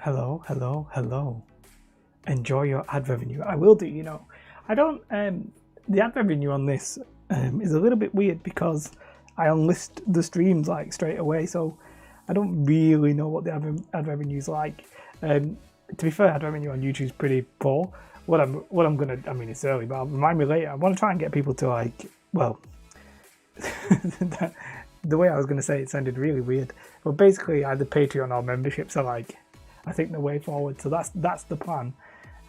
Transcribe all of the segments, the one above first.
Hello, hello, hello. Enjoy your ad revenue. I will do, you know. I don't, the ad revenue on this is a little bit weird because I unlist the streams like straight away, so I don't really know what the ad revenue is like. To be fair, ad revenue on YouTube is pretty poor. What I'm gonna, I mean, it's early, but I'll remind me later. I want to try and get people to like, well, the way I was gonna say it sounded really weird. But basically, either Patreon or memberships are like, I think the way forward. So that's the plan.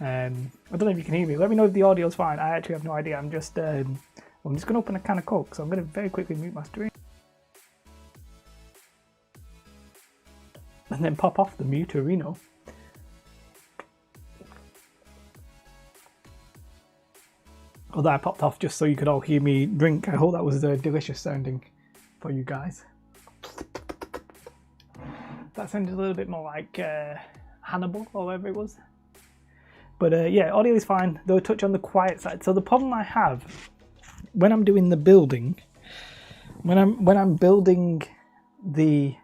I don't know if you can hear me. Let me know if the audio's fine. I actually have no idea. I'm just going to open a can of Coke, so I'm going to very quickly mute my stream. And then pop off the muterino. Although I popped off just so you could all hear me drink. I hope that was delicious sounding for you guys. That sounded a little bit more like Hannibal or whatever it was. But yeah, audio is fine. Though touch on the quiet side. So the problem I have when I'm doing the building, when I'm building the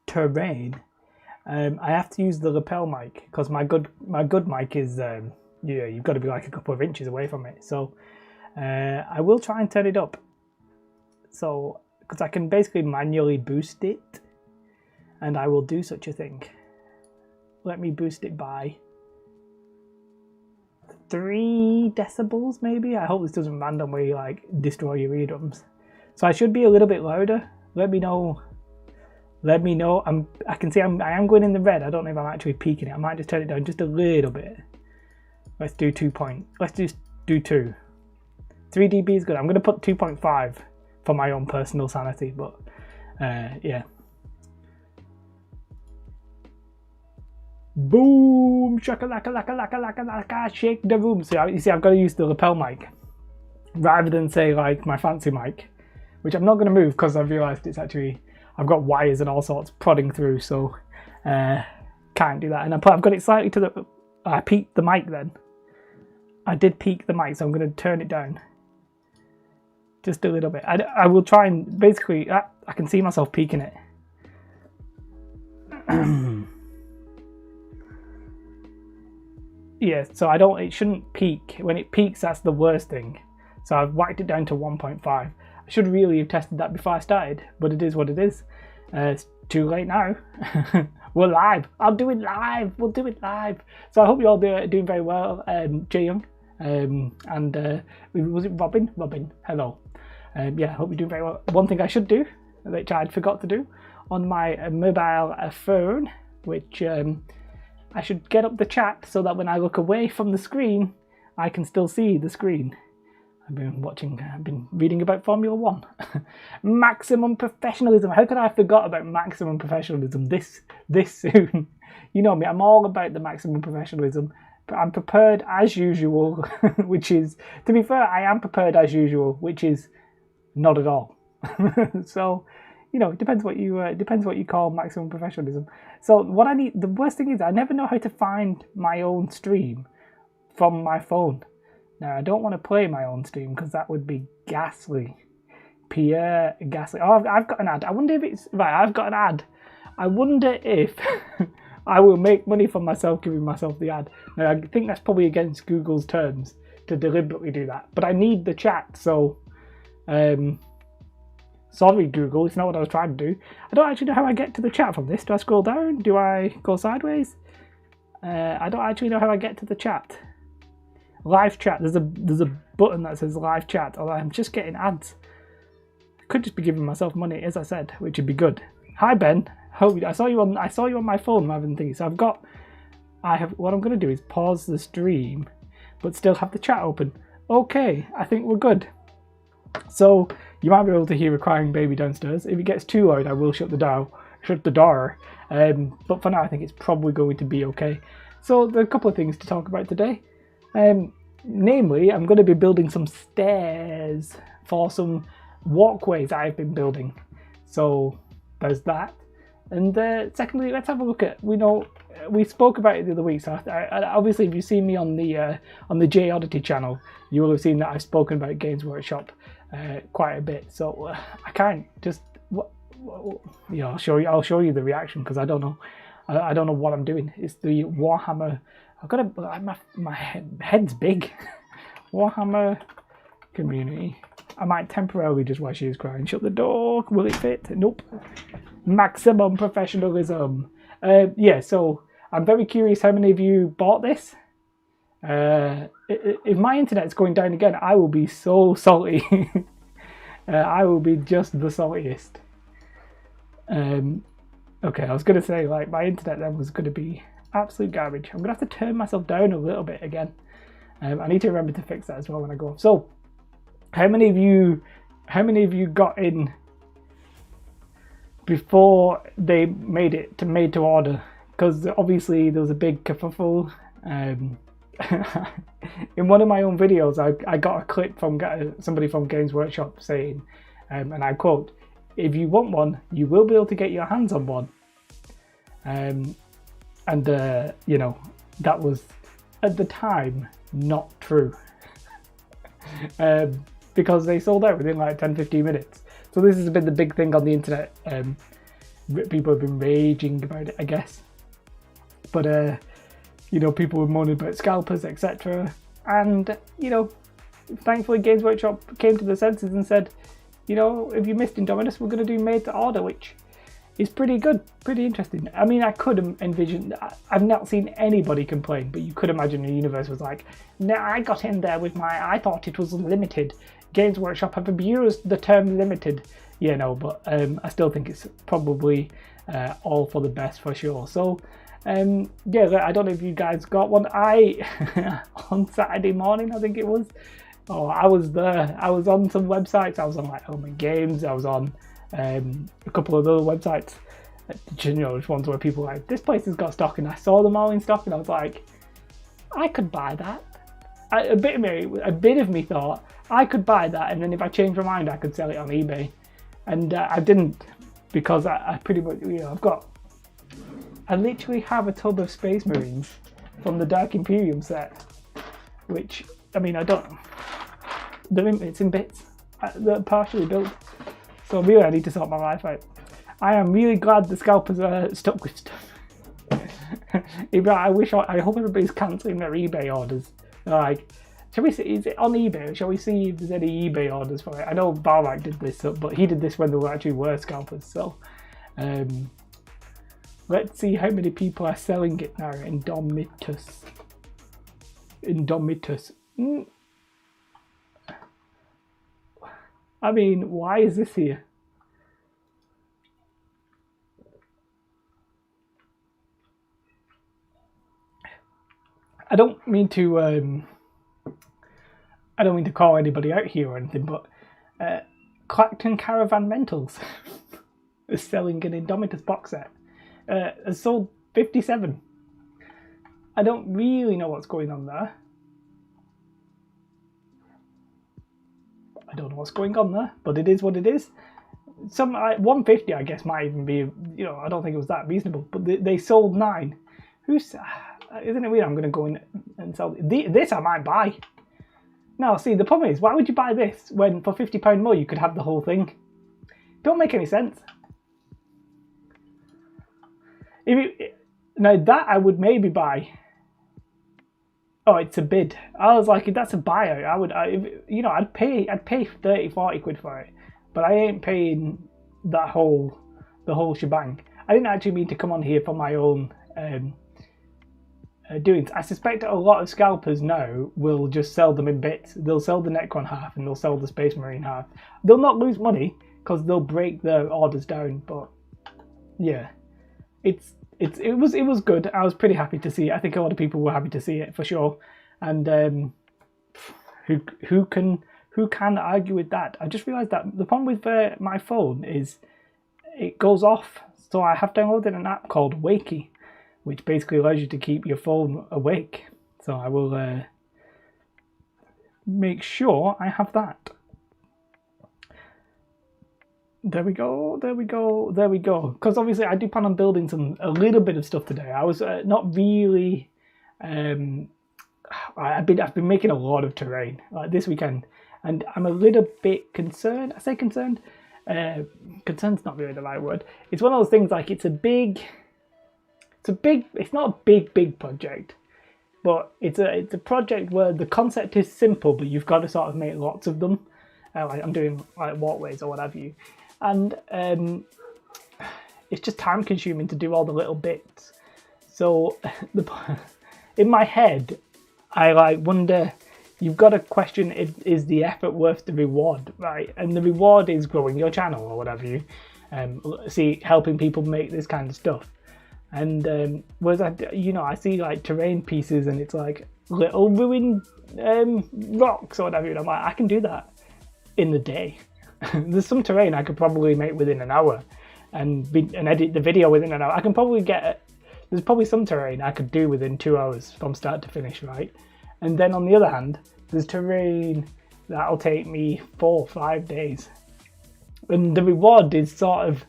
terrain, I have to use the lapel mic because my good mic is you've got to be like a couple of inches away from it. So I will try and turn it up. So because I can basically manually boost it, and I will do such a thing. Let me boost it by 3 decibels maybe. I hope this doesn't randomly like destroy your eardrums. So I should be a little bit louder. Let me know. I can see I am going in the red. I don't know if I'm actually peaking it. I might just turn it down just a little bit. Let's do 2 point. Let's just do 2. 3 dB is good. I'm going to put 2.5 for my own personal sanity, but yeah. Boom! Shakalaka, shake the room. So you see, I've got to use the lapel mic rather than say like my fancy mic, which I'm not going to move because I've realised it's actually, I've got wires and all sorts prodding through, so can't do that. And I've got it slightly to the, I peaked the mic then. I did peak the mic, so I'm going to turn it down just a little bit. I will try and basically, I can see myself peaking it. Yeah, so it shouldn't peak. When it peaks, that's the worst thing. So I've whacked it down to 1.5. I should really have tested that before I started, but it is what it is. It's too late now. We're live. I'll do it live. We'll do it live. So I hope you're all doing very well. Jay Young, and was it Robin? Robin, hello. Yeah, I hope you're doing very well. One thing I should do, which I'd forgot to do, on my mobile phone, which I should get up the chat so that when I look away from the screen, I can still see the screen. I've been reading about Formula 1. Maximum professionalism. How could I have forgot about maximum professionalism this soon? You know me, I'm all about the maximum professionalism. But I'm prepared as usual, which is, to be fair, I am prepared as usual, which is not at all. So, you know, it depends what you call maximum professionalism. So what I need, the worst thing is I never know how to find my own stream from my phone. Now I don't want to play my own stream because that would be ghastly. Pierre ghastly. Oh, I've got an ad. I wonder if it's right. I've got an ad. I wonder if I will make money from myself giving myself the ad. Now I think that's probably against Google's terms to deliberately do that. But I need the chat, so. Sorry, Google, it's not what I was trying to do. I don't actually know how I get to the chat from this. Do I scroll down? Do I go sideways? I don't actually know how I get to the chat. Live chat. There's a button that says live chat. Although I'm just getting ads. I could just be giving myself money, as I said, which would be good. Hi Ben. I saw you on my phone rather than thingy. So what I'm going to do is pause the stream, but still have the chat open. Okay, I think we're good. So you might be able to hear a crying baby downstairs. If it gets too loud, I will shut the door. But for now, I think it's probably going to be okay. So there are a couple of things to talk about today. Namely, I'm going to be building some stairs for some walkways I've been building. So there's that. And secondly, let's have a look at, we spoke about it the other week. So obviously, if you've seen me on the J Oddity channel, you will have seen that I've spoken about Games Workshop quite a bit. So I can't just, I'll show you the reaction because I don't know. I don't know what I'm doing. It's the Warhammer. I've got to. My head's big. Warhammer community. I might temporarily just while she's crying shut the door. Will it fit? Nope. Maximum professionalism. Yeah. So I'm very curious how many of you bought this. If my internet's going down again, I will be so salty. I will be just the saltiest. Okay, I was going to say, like, my internet then was going to be absolute garbage. I'm going to have to turn myself down a little bit again. I need to remember to fix that as well when I go off. So, how many of you got in before they made to order? Because obviously there was a big kerfuffle. In one of my own videos, I got a clip from somebody from Games Workshop saying, and I quote, "If you want one, you will be able to get your hands on one." You know, that was at the time not true. Because they sold out within like 10-15 minutes. So this has been the big thing on the internet. People have been raging about it, I guess. But you know, people were moaning about scalpers, etc. And you know, thankfully Games Workshop came to the senses and said, you know, if you missed Indomitus, we're going to do made to order, which is pretty good, pretty interesting. I mean, I could envision, I've not seen anybody complain, but you could imagine the universe was like, no, I got in there with I thought it was limited. Games Workshop have abused the term limited, you know, but I still think it's probably all for the best for sure. So, yeah, I don't know if you guys got one. On Saturday morning, I think it was, I was there. I was on some websites. I was on like Home and Games. I was on a couple of other websites. You know, just ones where people were like, this place has got stock, and I saw them all in stock, and I was like, I could buy that. A bit of me thought I could buy that, and then if I changed my mind, I could sell it on eBay. And I didn't, because I pretty much, you know, I literally have a tub of Space Marines from the Dark Imperium set, which, I mean, it's in bits. They're partially built. So really I need to sort my life out. I am really glad the scalpers are stuck with stuff. I hope everybody's cancelling their eBay orders. Like, shall we see, is it on eBay? Shall we see if there's any eBay orders for it? I know Balrak did this, but he did this when there were scalpers. So, let's see how many people are selling it now. Indomitus. I mean, why is this here? I don't mean to call anybody out here or anything, but Clacton Caravan Rentals is selling an Indomitus box set. Has sold 57. I don't really know what's going on there. I don't know what's going on there, but it is what it is. Some 150, I guess, might even be, you know, I don't think it was that reasonable, but they sold 9. Isn't it weird? I'm going to go in and sell this. I might buy. Now, see, the problem is, why would you buy this when for £50 more you could have the whole thing? Don't make any sense. Now that I would maybe buy. Oh, it's a bid. I was like, if that's a buyout, I'd pay 30-40 quid for it, but I ain't paying the whole shebang. I didn't actually mean to come on here for my own doings. I suspect a lot of scalpers now will just sell them in bits. They'll sell the Necron half and they'll sell the Space Marine half. They'll not lose money because they'll break their orders down. But yeah, it was good. I was pretty happy to see it. I think a lot of people were happy to see it for sure. And who can argue with that? I just realised that the problem with my phone is it goes off. So I have downloaded an app called Wakey, which basically allows you to keep your phone awake. So I will make sure I have that. There we go. Because obviously I do plan on building a little bit of stuff today. I was not really. I've been making a lot of terrain like this weekend, and I'm a little bit concerned. I say concerned. Concerned's not really the right word. It's one of those things like it's a big it's not a big project, but it's a project where the concept is simple, but you've got to sort of make lots of them. Like I'm doing like walkways or what have you, and it's just time consuming to do all the little bits. So in my head, I like wonder. You've got to question, is the effort worth the reward, right? And the reward is growing your channel or whatever you helping people make this kind of stuff. And whereas I see like terrain pieces and it's like little ruined rocks or whatever, and I'm like, I can do that in the day. There's some terrain I could probably make within an hour and edit the video within an hour. I can probably there's probably some terrain I could do within 2 hours from start to finish, right? And then on the other hand, there's terrain that'll take me 4 or 5 days. And the reward is sort of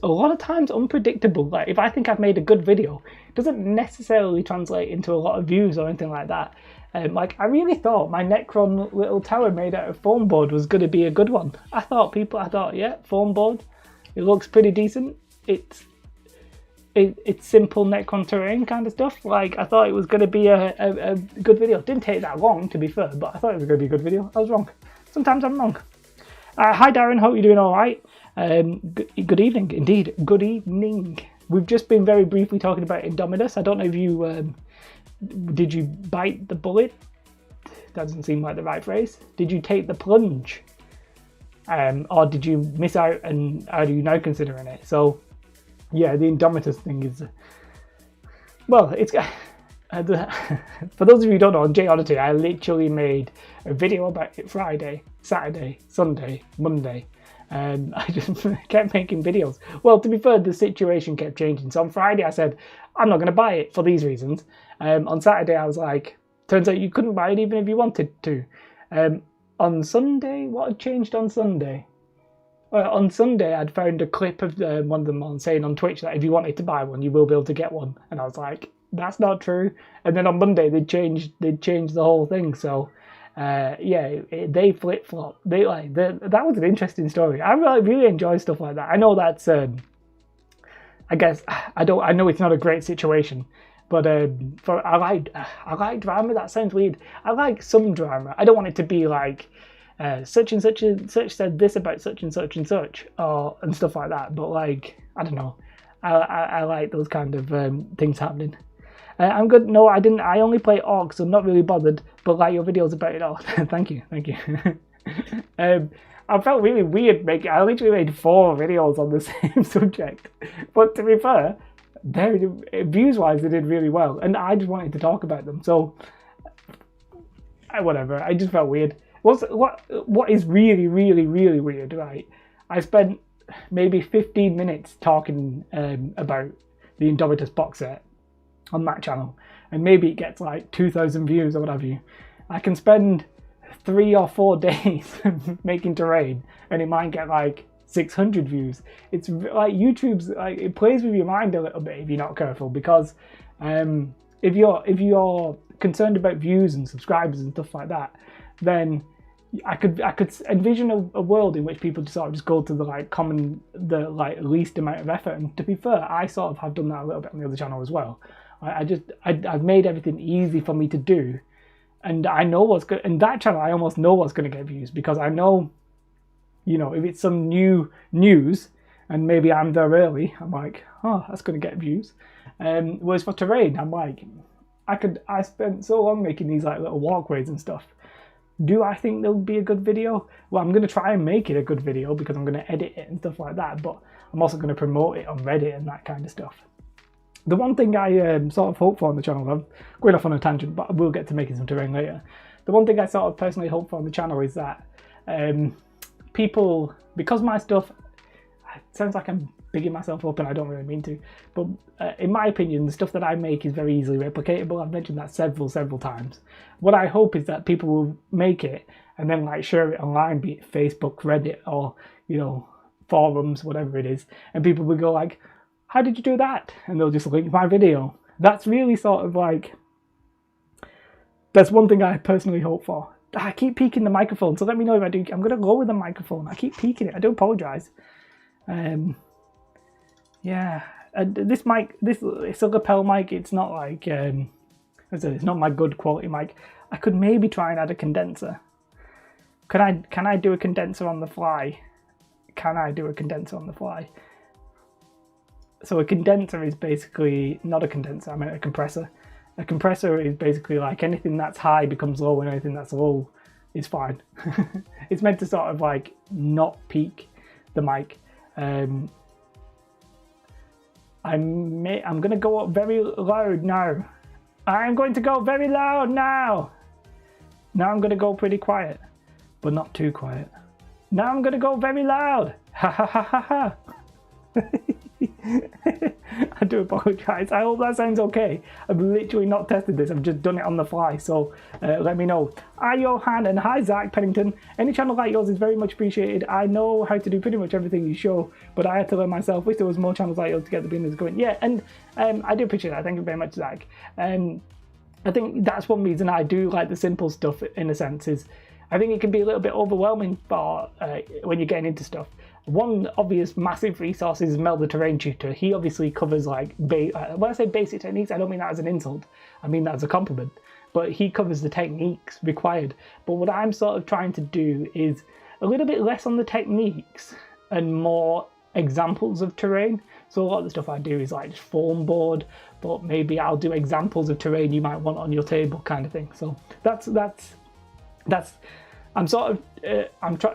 a lot of times unpredictable. Like if I think I've made a good video, it doesn't necessarily translate into a lot of views or anything like that. Like I really thought my Necron little tower made out of foam board was going to be a good one. I thought, yeah, foam board, it looks pretty decent. It's simple Necron terrain kind of stuff. Like I thought it was going to be a good video. It didn't take that long, to be fair, but I thought it was going to be a good video. I was wrong. Sometimes I'm wrong. Hi Darren, hope you're doing all right. Good evening, indeed. Good evening. We've just been very briefly talking about Indomitus. I don't know if you did you bite the bullet? That doesn't seem like the right phrase. Did you take the plunge? Or did you miss out, and are you now considering it? So yeah, the Indomitus thing is, well, it's for those of you who don't know, on J Oddity, I literally made a video about it Friday, Saturday, Sunday, Monday, and I just kept making videos. Well, to be fair, the situation kept changing. So on Friday, I said, I'm not going to buy it for these reasons. On Saturday, I was like, turns out you couldn't buy it even if you wanted to. On Sunday, what had changed on Sunday? On Sunday, I'd found a clip of one of them saying on Twitch that if you wanted to buy one, you will be able to get one. And I was like, that's not true. And then on Monday, they'd changed the whole thing. So, yeah, they flip-flop. That was an interesting story. I really enjoy stuff like that. I know that's, I guess, I know it's not a great situation. But I like drama. That sounds weird. I like some drama. I don't want it to be like, such and such said this about such and such and such, and stuff like that. But like, I don't know, I like those kind of things happening. I'm good. No, I didn't. I only play Orcs, so I'm not really bothered. But like your videos about it all. Thank you. I felt really weird making. I literally made 4 videos on the same subject. But to be fair, views-wise, they did really well, and I just wanted to talk about them. So whatever. I just felt weird. What is really weird, right? I spent maybe 15 minutes talking about the Indomitus box set on that channel, and maybe it gets like 2,000 views or what have you. I can spend 3 or 4 days making terrain, and it might get like 600 views. It's like YouTube's like, it plays with your mind a little bit if you're not careful, because if you're concerned about views and subscribers and stuff like that, then I could envision a world in which people just go to the least amount of effort. And to be fair, I sort of have done that a little bit on the other channel as well. I've made everything easy for me to do, and I know what's good. In that channel, I almost know what's going to get views, because I know, if it's some new news and maybe I'm there early, I'm like, oh, that's going to get views. Whereas for terrain, I'm like, I spent so long making these like little walkways and stuff. Do I think there'll be a good video? Well, I'm going to try and make it a good video because I'm going to edit it and stuff like that, but I'm also going to promote it on Reddit and that kind of stuff. The one thing I sort of hope for on the channel, I'm going off on a tangent, but we'll get to making some terrain later. The one thing I sort of personally hope for on the channel is that people, because my stuff, it sounds like I'm bigging myself up and I don't really mean to, but in my opinion, the stuff that I make is very easily replicatable. I've mentioned that several times. What I hope is that people will make it and then like share it online, be it Facebook, Reddit, or forums, whatever it is, and people will go like, how did you do that? And they'll just link my video. That's really sort of like, that's one thing I personally hope for. I keep peeking the microphone, so let me know if I do. I'm going to lower the microphone. I keep peeking it. I do apologise. Yeah, This mic, it's a lapel mic. It's not like it's not my good quality mic. I could maybe try and add a condenser. Can I do a condenser on the fly? Can I do a condenser on the fly? So a condenser is basically not a condenser. I mean a compressor. A compressor is basically like anything that's high becomes low, and anything that's low is fine. It's meant to sort of like not peak the mic. I'm gonna go up very loud now. I'm going to go very loud now. Now I'm gonna go pretty quiet, but not too quiet. Now I'm gonna go very loud. Ha ha ha ha ha. I do apologise. I hope that sounds okay. I've literally not tested this. I've just done it on the fly. So let me know. Hi Johan and hi Zach Pennington. Any channel like yours is very much appreciated. I know how to do pretty much everything you show, but I had to learn myself. Wish there was more channels like yours to get the business going. Yeah, and I do appreciate that. Thank you very much, Zach. I think that's one reason I do like the simple stuff in a sense is I think it can be a little bit overwhelming for when you're getting into stuff. One obvious massive resource is Mel the Terrain Tutor. He obviously covers like, when I say basic techniques, I don't mean that as an insult. I mean that as a compliment. But he covers the techniques required. But what I'm sort of trying to do is a little bit less on the techniques and more examples of terrain. So a lot of the stuff I do is like just foam board, but maybe I'll do examples of terrain you might want on your table kind of thing. So that's I'm sort of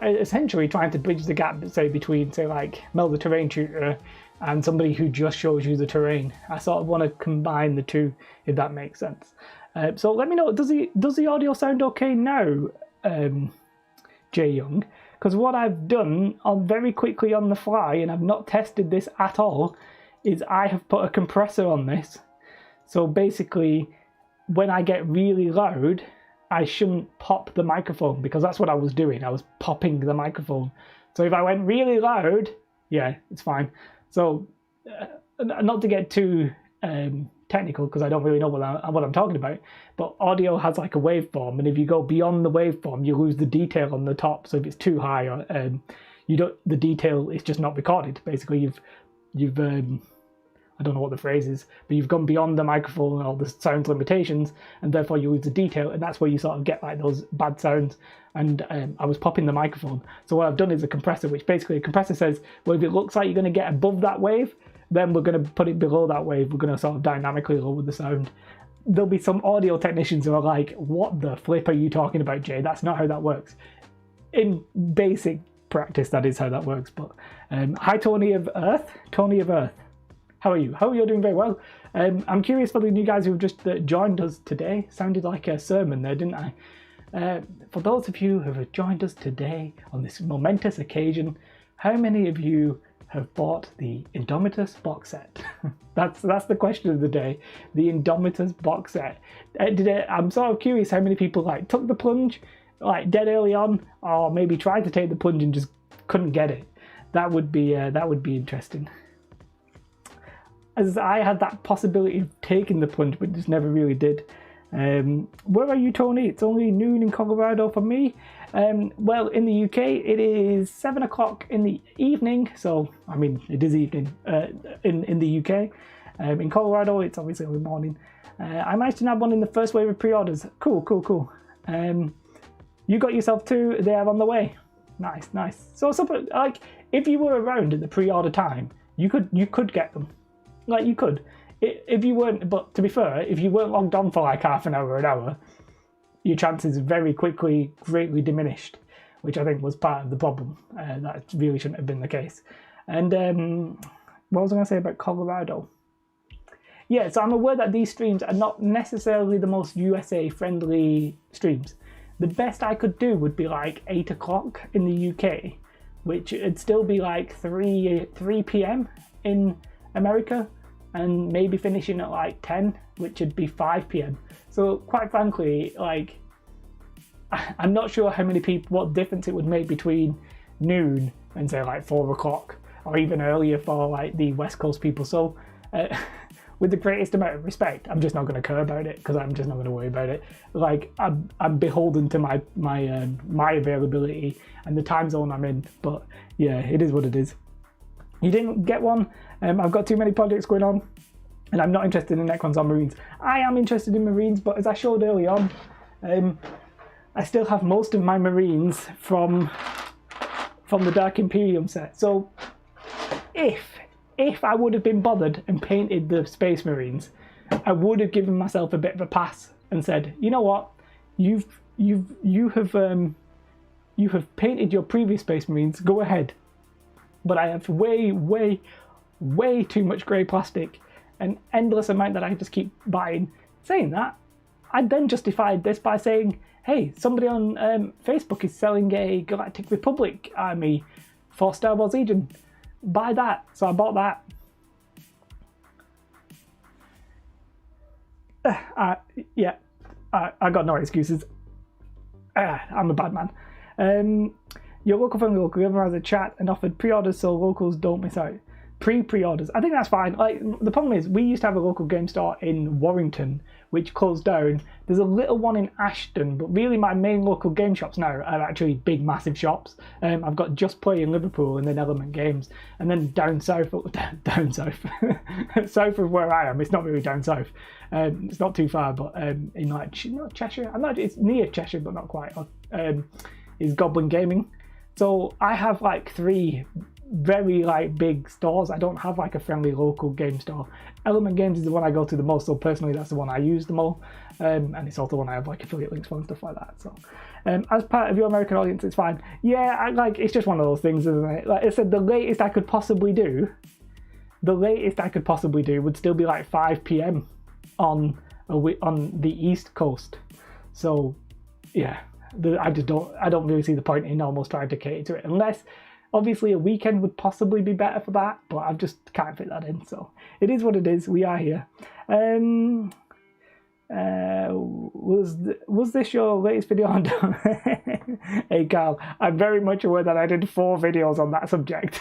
essentially trying to bridge the gap, say between say like Mel the Terrain Tutor and somebody who just shows you the terrain. I sort of want to combine the two, if that makes sense. So let me know. Does the audio sound okay now, Jay Young? Because what I've done very quickly on the fly, and I've not tested this at all, is I have put a compressor on this. So basically, when I get really loud, I shouldn't pop the microphone, because that's what I was doing. I was popping the microphone. So if I went really loud, yeah, it's fine. So not to get too technical, because I don't really know what I'm talking about, but audio has like a waveform, and if you go beyond the waveform, you lose the detail on the top. So if it's too high, or the detail is just not recorded. Basically, you've I don't know what the phrase is, but you've gone beyond the microphone and all the sound limitations, and therefore you lose the detail, and that's where you sort of get like those bad sounds. And I was popping the microphone. So what I've done is a compressor, which basically a compressor says, well, if it looks like you're going to get above that wave, then we're going to put it below that wave. We're going to sort of dynamically lower the sound. There'll be some audio technicians who are like, what the flip are you talking about, Jay? That's not how that works. In basic practice, that is how that works. But hi, Tony of Earth. Tony of Earth. How are you? How are you? Doing very well. I'm curious for the new guys who've just joined us today. Sounded like a sermon there, didn't I? For those of you who have joined us today on this momentous occasion, how many of you have bought the Indomitus box set? That's the question of the day. The Indomitus box set. I'm sort of curious how many people like took the plunge like dead early on, or maybe tried to take the plunge and just couldn't get it. That would be interesting. As I had that possibility of taking the plunge, but just never really did. Where are you, Tony? It's only noon in Colorado for me. Well, in the UK, it is 7 o'clock in the evening. So, I mean, it is evening in the UK. In Colorado, it's obviously early morning. I managed to nab one in the first wave of pre-orders. Cool. You got yourself two. They are on the way. Nice. So, like, if you were around at the pre-order time, you could get them. Like, you could. If you weren't, but to be fair, if you weren't logged on for like half an hour, your chances very quickly greatly diminished, which I think was part of the problem. That really shouldn't have been the case. And what was I going to say about Colorado? Yeah, so I'm aware that these streams are not necessarily the most USA-friendly streams. The best I could do would be like 8 o'clock in the UK, which would still be like 3 p.m. in America, and maybe finishing at like 10, which would be 5 p.m. So quite frankly, like, I'm not sure what difference it would make between noon and say like 4 o'clock, or even earlier for like the West Coast people. So with the greatest amount of respect, I'm just not going to care about it, because I'm just not going to worry about it. Like, I'm beholden to my availability and the time zone I'm in. But yeah, it is what it is. you didn't get one, I've got too many projects going on, and I'm not interested in Necrons or Marines. I am interested in Marines, but as I showed early on, I still have most of my Marines from the Dark Imperium set. So if I would have been bothered and painted the Space Marines, I would have given myself a bit of a pass and said, you know what, you have painted your previous Space Marines, go ahead. But I have way too much grey plastic, an endless amount that I just keep buying. Saying that, I then justified this by saying, hey, somebody on Facebook is selling a Galactic Republic army for Star Wars Legion. Buy that. So I bought that. I got no excuses. I'm a bad man. Your local friendly local giver has a chat and offered pre-orders so locals don't miss out. Pre-orders. I think that's fine. Like, the problem is we used to have a local game store in Warrington which closed down. There's a little one in Ashton, but really my main local game shops now are actually big massive shops. I've got Just Play in Liverpool and then Element Games, and then down south south of where I am. It's not really down south. It's not too far, but in like not Cheshire. It's near Cheshire, but not quite. Is Goblin Gaming. So I have like 3 very like big stores. I don't have like a friendly local game store. Element Games is the one I go to the most, so personally that's the one I use the most, and it's also the one I have like affiliate links for and stuff like that. So as part of your American audience, it's fine. Yeah, it's just one of those things, isn't it? Like I said, the latest I could possibly do would still be like 5 p.m. on the East Coast. So yeah, I don't really see the point in almost trying to cater to it, unless obviously a weekend would possibly be better for that, but I just can't fit that in. So it is what it is. We are here. Was this your latest video on Hey Carl, I'm very much aware that I did 4 videos on that subject.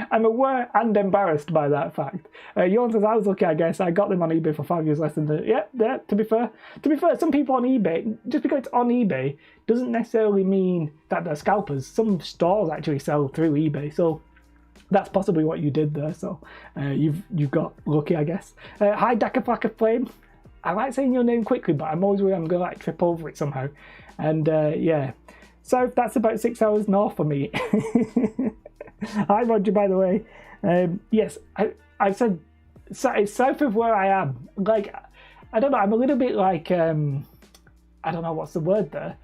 I'm aware and embarrassed by that fact. Yon says I was lucky, I guess. I got them on eBay for 5 years less than to be fair, some people on eBay, just because it's on eBay doesn't necessarily mean that they're scalpers. Some stores actually sell through eBay, so that's possibly what you did there. So you've got lucky, I guess. Hi Daka Flak of Flame. I like saying your name quickly, but I'm always worried I'm gonna like trip over it somehow. And yeah, so that's about 6 hours north for me. Hi Roger, by the way. Yes, I said it's south of where I am. Like, I don't know, I'm a little bit like I don't know what's the word there.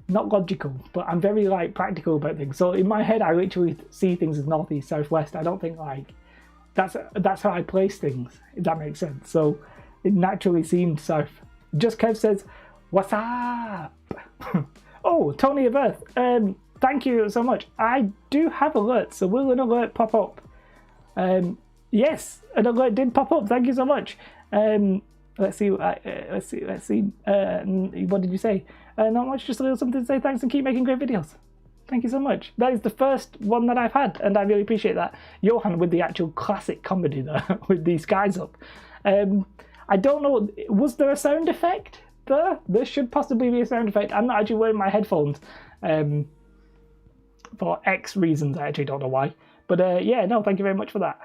Not logical, but I'm very like practical about things. So in my head, I literally see things as northeast, southwest. I don't think like that's how I place things, if that makes sense. So it naturally seemed south. Just Kev says, "What's up?" Oh, Tony of Earth. Thank you so much. I do have alerts, so will an alert pop up? Yes, an alert did pop up. Thank you so much. Let's see. What did you say? Not much, just a little something to say thanks and keep making great videos. Thank you so much. That is the first one that I've had, and I really appreciate that. Johan with the actual classic comedy there, with these guys up. I don't know, was there a sound effect there? There should possibly be a sound effect. I'm not actually wearing my headphones for X reasons. I actually don't know why. But yeah, no, thank you very much for that.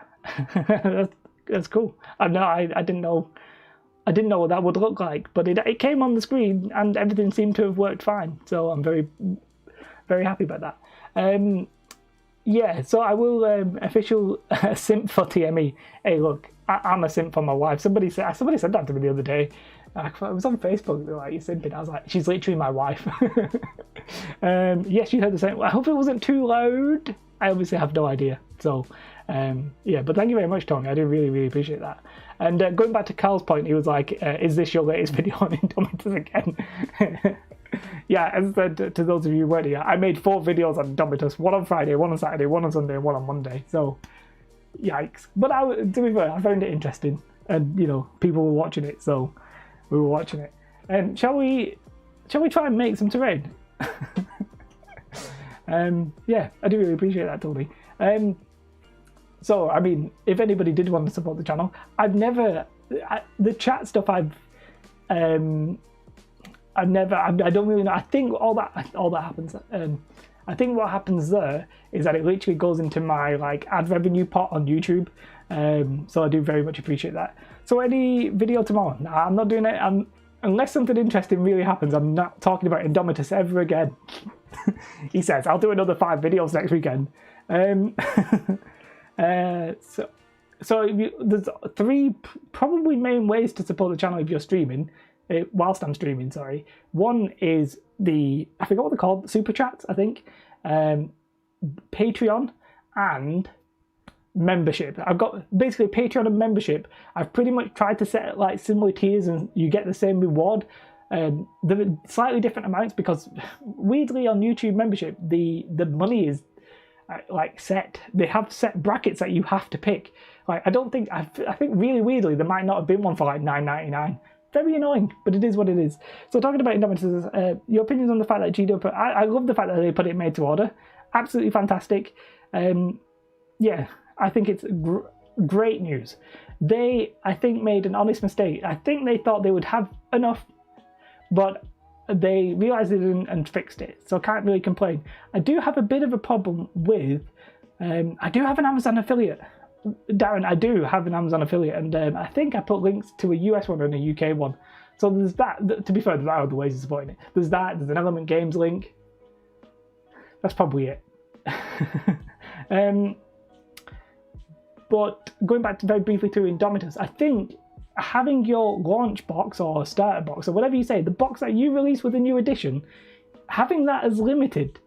That's cool. I didn't know what that would look like, but it came on the screen and everything seemed to have worked fine. So I'm very, very happy about that. Yeah, so I will official simp for TME. Hey, look, I'm a simp for my wife. Somebody said that to me the other day. It was on Facebook. They were like, "You're simping." I was like, "She's literally my wife." Yes, you heard the same. I hope it wasn't too loud. I obviously have no idea. So yeah, but thank you very much, Tony. I do really, really appreciate that. And going back to Carl's point, he was like, "Is this your latest video on Indomitus again?" Yeah, as I said to those of you who weren't here, I made 4 videos on Indomitus, one on Friday, one on Saturday, one on Sunday, and one on Monday. So, yikes. But to be fair, I found it interesting, and you know, people were watching it, so we were watching it. And shall we try and make some terrain? Yeah, I do really appreciate that, Tony. So, I mean, if anybody did want to support the channel, the chat stuff I don't really know. I think all that happens. I think what happens there is that it literally goes into my like ad revenue pot on YouTube. So I do very much appreciate that. So any video tomorrow? Nah, I'm not doing it. Unless something interesting really happens, I'm not talking about Indomitus ever again. He says, I'll do another 5 videos next weekend. So there's 3 probably main ways to support the channel if you're streaming, whilst I'm streaming, sorry. One is I forgot what they're called, Super Chats, I think. Patreon and membership. I've got basically Patreon and membership. I've pretty much tried to set like similar tiers and you get the same reward. They're slightly different amounts because weirdly on YouTube membership the money is like set. They have set brackets that you have to pick. Like I think really weirdly there might not have been one for like $9.99. Very annoying, but it is what it is. So talking about Indomitus, your opinions on the fact that GW I love the fact that they put it made to order. Absolutely fantastic. Yeah, I think it's great news. They, I think, made an honest mistake. I think they thought they would have enough, but they realised they didn't and fixed it. So I can't really complain. I do have a bit of a problem with, I do have an Amazon affiliate. Darren, I do have an Amazon affiliate, and I think I put links to a US one and a UK one. So there's that. To be fair, there are other ways of supporting it. There's that. There's an Element Games link. That's probably it. But going back to very briefly to Indomitus, I think having your launch box or starter box or whatever you say, the box that you release with a new edition, having that as limited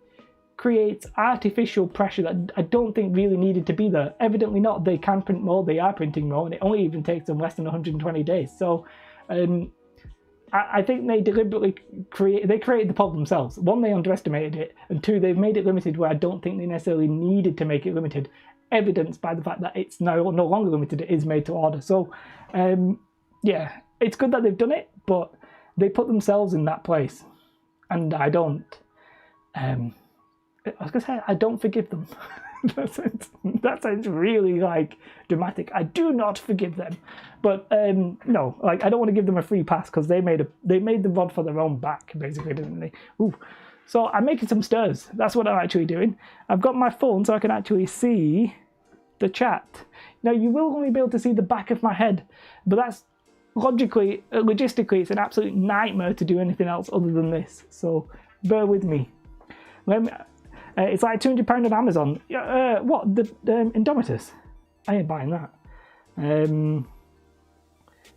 creates artificial pressure that I don't think really needed to be there. Evidently not. They can print more, they are printing more, and it only even takes them less than 120 days. So I think they deliberately created the problem themselves. 1, they underestimated it, and 2, they've made it limited where I don't think they necessarily needed to make it limited, evidenced by the fact that it's no longer limited, it is made to order. So yeah, it's good that they've done it, but they put themselves in that place, and I don't I was gonna say I don't forgive them. that sounds really like dramatic. I do not forgive them, but no, like I don't want to give them a free pass because they made the rod for their own back, basically, didn't they? Ooh. So I'm making some stirs. That's what I'm actually doing. I've got my phone so I can actually see the chat. Now you will only be able to see the back of my head, but that's logistically, it's an absolute nightmare to do anything else other than this. So bear with me. It's like £200 on Amazon. What? The Indomitus? I ain't buying that.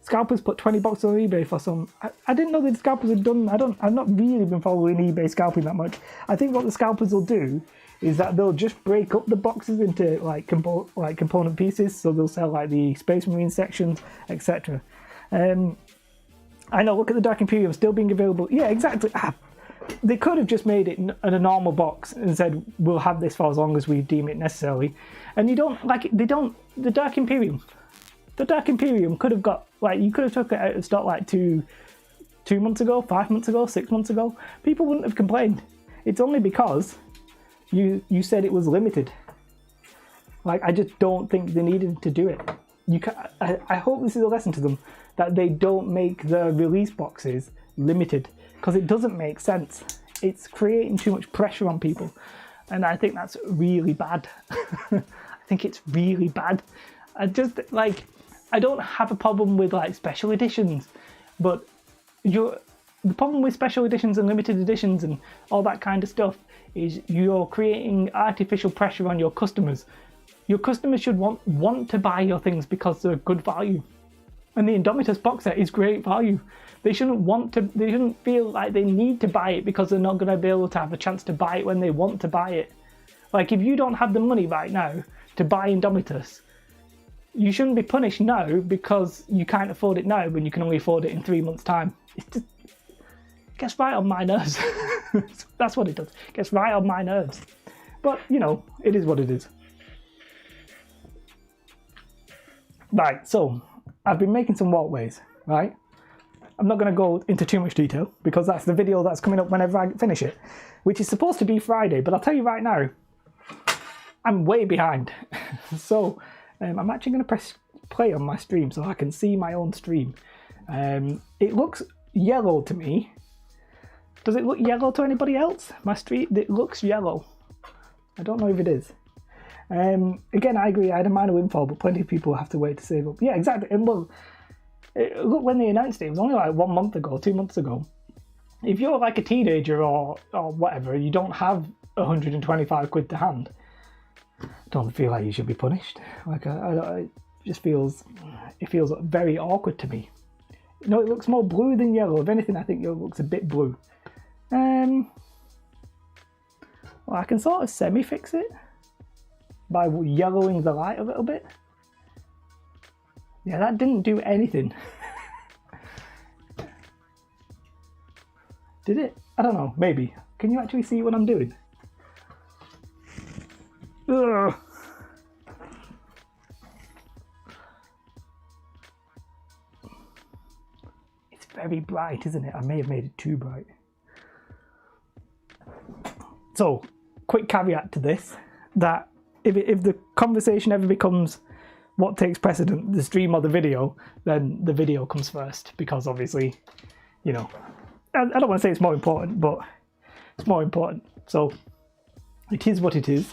Scalpers put $20 on eBay for some. I didn't know that scalpers had done. I've not really been following eBay scalping that much. I think what the scalpers will do is that they'll just break up the boxes into like component pieces. So they'll sell like the Space Marine sections, etc. I know. Look at the Dark Imperium still being available. Yeah, exactly. They could have just made it in a normal box and said we'll have this for as long as we deem it necessary. And you don't like it. They don't. The Dark Imperium could have got like you could have took it out of stock like two months ago, 5 months ago, 6 months ago. People wouldn't have complained. It's only because you said it was limited. Like I just don't think they needed to do it. I hope this is a lesson to them that they don't make the release boxes limited. Because it doesn't make sense. It's creating too much pressure on people. And I think that's really bad. I think it's really bad. I don't have a problem with like special editions, but the problem with special editions and limited editions and all that kind of stuff is you're creating artificial pressure on your customers. Your customers should want to buy your things because they're good value. And the Indomitus box set is great value. They shouldn't feel like they need to buy it because they're not going to be able to have a chance to buy it when they want to buy it. Like if you don't have the money right now to buy Indomitus, you shouldn't be punished now because you can't afford it now when you can only afford it in 3 months' time. It gets right on my nerves. That's what it does. It gets right on my nerves. But, you know, it is what it is. Right, so I've been making some walkways, right? I'm not going to go into too much detail because that's the video that's coming up whenever I finish it, which is supposed to be Friday, but I'll tell you right now, I'm way behind. So I'm actually going to press play on my stream so I can see my own stream. It looks yellow to me, Does it look yellow to anybody else? My street, it looks yellow. I don't know if it is. Again, I agree, I had a minor windfall, but plenty of people have to wait to save up. Yeah, exactly. And well, look, when they announced it, it was only like 1 month ago, 2 months ago. If you're like a teenager or whatever, you don't have 125 quid to hand, I don't feel like you should be punished. Like, it just feels very awkward to me. You know, it looks more blue than yellow. If anything, I think it looks a bit blue. Well, I can sort of semi-fix it by yellowing the light a little bit. Yeah, that didn't do anything. Did it? I don't know, maybe. Can you actually see what I'm doing? Ugh. It's very bright, isn't it? I may have made it too bright. So, quick caveat to this, that if the conversation ever becomes what takes precedent, the stream or the video, then the video comes first, because obviously, you know, I don't want to say it's more important, but it's more important. So it is what it is.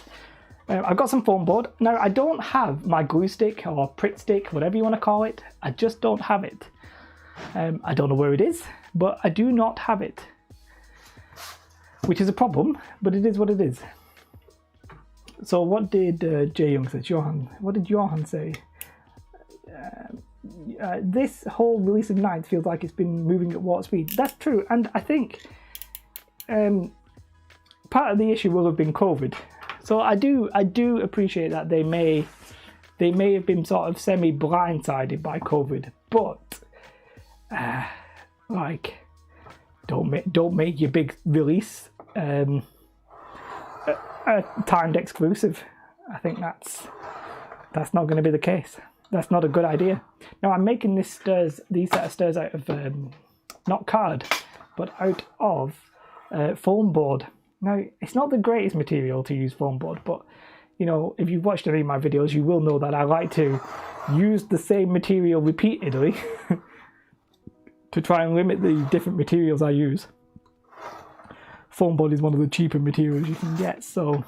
I've got some foam board. Now, I don't have my glue stick or Pritt stick, whatever you want to call it. I just don't have it. I don't know where it is, but I do not have it. Which is a problem, but it is what it is. So what did Jay Young say? Johan, what did Johan say? This whole release of Ninth feels like it's been moving at warp speed. That's true, and I think part of the issue will have been COVID. So I do appreciate that they may have been sort of semi blindsided by COVID, but like, don't make your big release a timed exclusive. I think that's not going to be the case. That's not a good idea. Now, I'm making these set of stairs out of not card, but out of foam board. Now, it's not the greatest material to use foam board, but you know, if you've watched any of my videos, you will know that I like to use the same material repeatedly to try and limit the different materials I use. Foam board is one of the cheaper materials you can get, so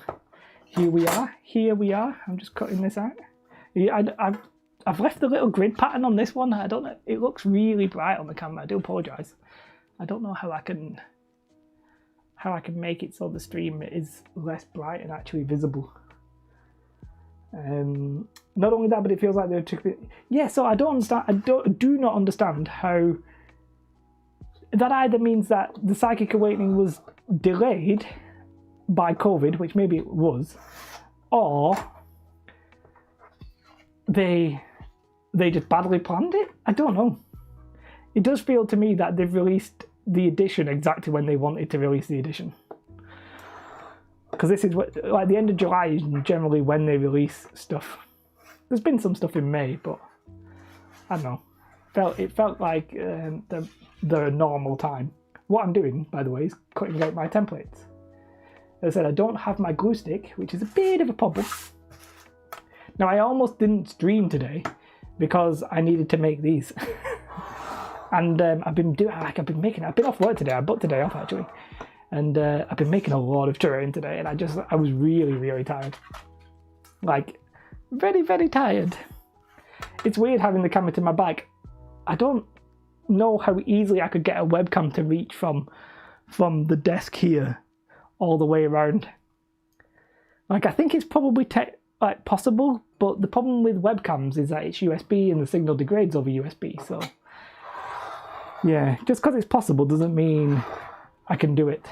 here we are. I'm just cutting this out. I've left the little grid pattern on this one. I don't know, it looks really bright on the camera. I do apologise. I don't know how I can make it so the stream is less bright and actually visible. Not only that, but it feels like they're too... Yeah, so I don't understand. I do not understand how that either means that the Psychic Awakening was delayed by COVID, which maybe it was, or they just badly planned it. I don't know. It does feel to me that they've released the edition exactly when they wanted to release the edition, because this is what, like, the end of July is generally when they release stuff. There's been some stuff in May, but I don't know. It felt like the normal time. What I'm doing, by the way, is cutting out my templates. As I said, I don't have my glue stick, which is a bit of a problem. Now, I almost didn't stream today because I needed to make these. And I've been off work today. I booked today off actually, and I've been making a lot of terrain today, and I was really, really tired. Like, very, very tired. It's weird having the camera to my back. I don't know how easily I could get a webcam to reach from the desk here all the way around. Like, I think it's probably possible, but the problem with webcams is that it's USB and the signal degrades over USB. So yeah, just because it's possible doesn't mean I can do it.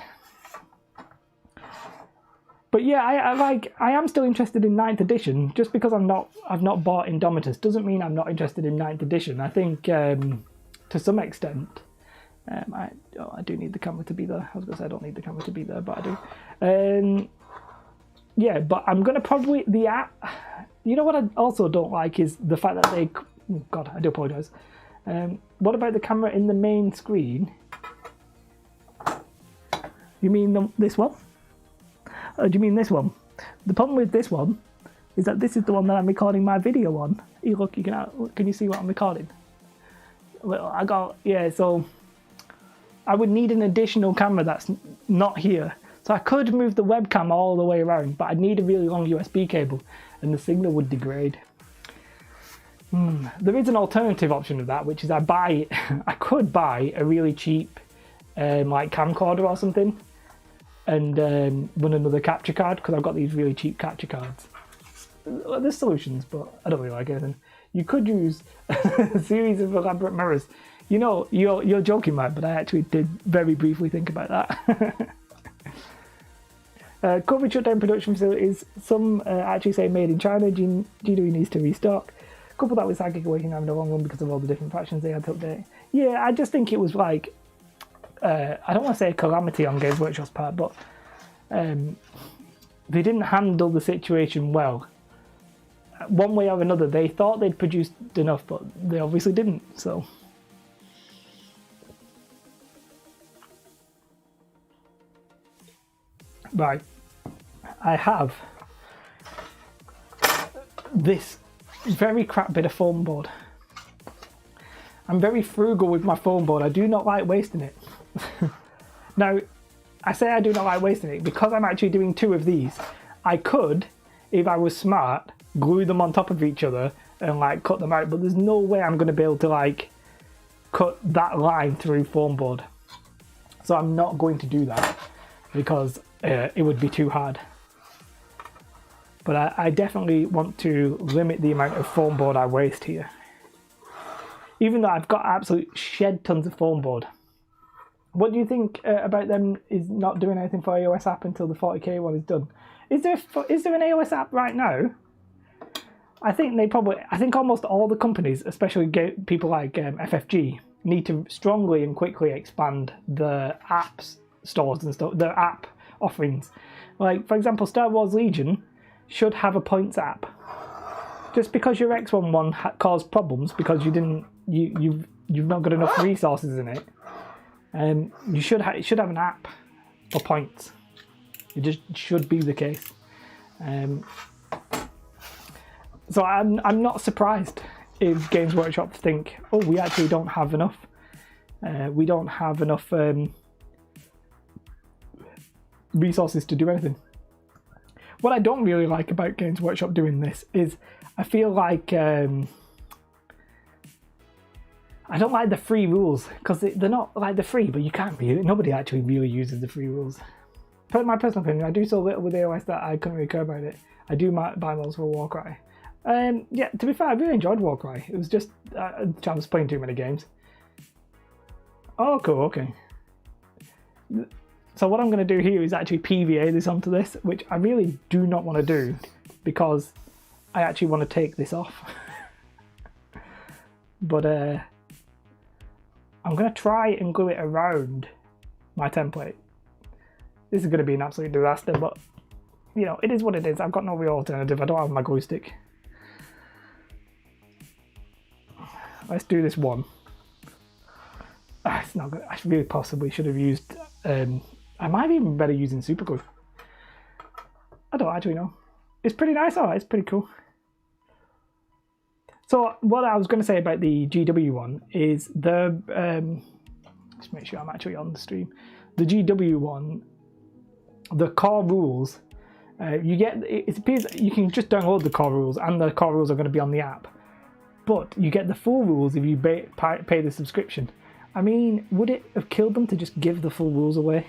But yeah, I am still interested in 9th edition. Just because I've not bought Indomitus doesn't mean I'm not interested in 9th edition. I think to some extent, I do need the camera to be there. I was going to say I don't need the camera to be there, but I do. Yeah, but I'm going to probably... You know what I also don't like is the fact that they... Oh God, I do apologise. What about the camera in the main screen? You mean this one? Or do you mean this one? The problem with this one is that this is the one that I'm recording my video on. Hey, look, can you see what I'm recording? Well, so I would need an additional camera that's not here. So I could move the webcam all the way around, but I'd need a really long USB cable and the signal would degrade. There is an alternative option of that, which is I could buy a really cheap like camcorder or something and run another capture card, because I've got these really cheap capture cards. There's solutions, but I don't really like anything. You could use a series of elaborate mirrors. You know, you're joking, man, but I actually did very briefly think about that. COVID shut down production facilities. Some actually say made in China. GW needs to restock. Couple that with Psychic Awakening having a long run because of all the different factions they had to update. Yeah, I just think it was like, I don't want to say a calamity on Games Workshop's part, but they didn't handle the situation well. One way or another, they thought they'd produced enough, but they obviously didn't, so. Right, I have this very crap bit of foam board. I'm very frugal with my foam board. I do not like wasting it. Now, I say I do not like wasting it because I'm actually doing 2 of these. I could, if I was smart, glue them on top of each other and like cut them out, but there's no way I'm going to be able to like cut that line through foam board. So I'm not going to do that because it would be too hard. But I definitely want to limit the amount of foam board I waste here. Even though I've got absolute shed tons of foam board. What do you think about them is not doing anything for iOS app until the 40k one is done? Is there an iOS app right now? I think almost all the companies, especially people like FFG, need to strongly and quickly expand the apps stores and stuff, the app offerings. Like, for example, Star Wars Legion should have a points app. Just because your X1 one caused problems because you've not got enough resources in it, it should have an app for points. It just should be the case. So I'm not surprised if Games Workshop think, oh, we actually don't have enough. We don't have enough resources to do anything. What I don't really like about Games Workshop doing this is I feel like I don't like the free rules, because they're not like the free, but you can't really, nobody actually really uses the free rules. Per my personal opinion, I do so little with AOS that I couldn't really care about it. I do buy models for Warcry. Yeah, to be fair, I really enjoyed Warcry. It was just I was playing too many games. Oh, cool, okay. So what I'm going to do here is actually PVA this onto this, which I really do not want to do because I actually want to take this off. But I'm going to try and glue it around my template. This is going to be an absolute disaster, but you know, it is what it is. I've got no real alternative. I don't have my glue stick. Let's do this one. It's not good. I really possibly should have used I might be even better using super glue. I don't actually know. It's pretty nice. Alright, it's pretty cool. So what I was going to say about the GW one is the let's make sure I'm actually on the stream. The GW one, the core rules, it appears you can just download the core rules, and the core rules are going to be on the app. But you get the full rules if you pay the subscription. I mean, would it have killed them to just give the full rules away?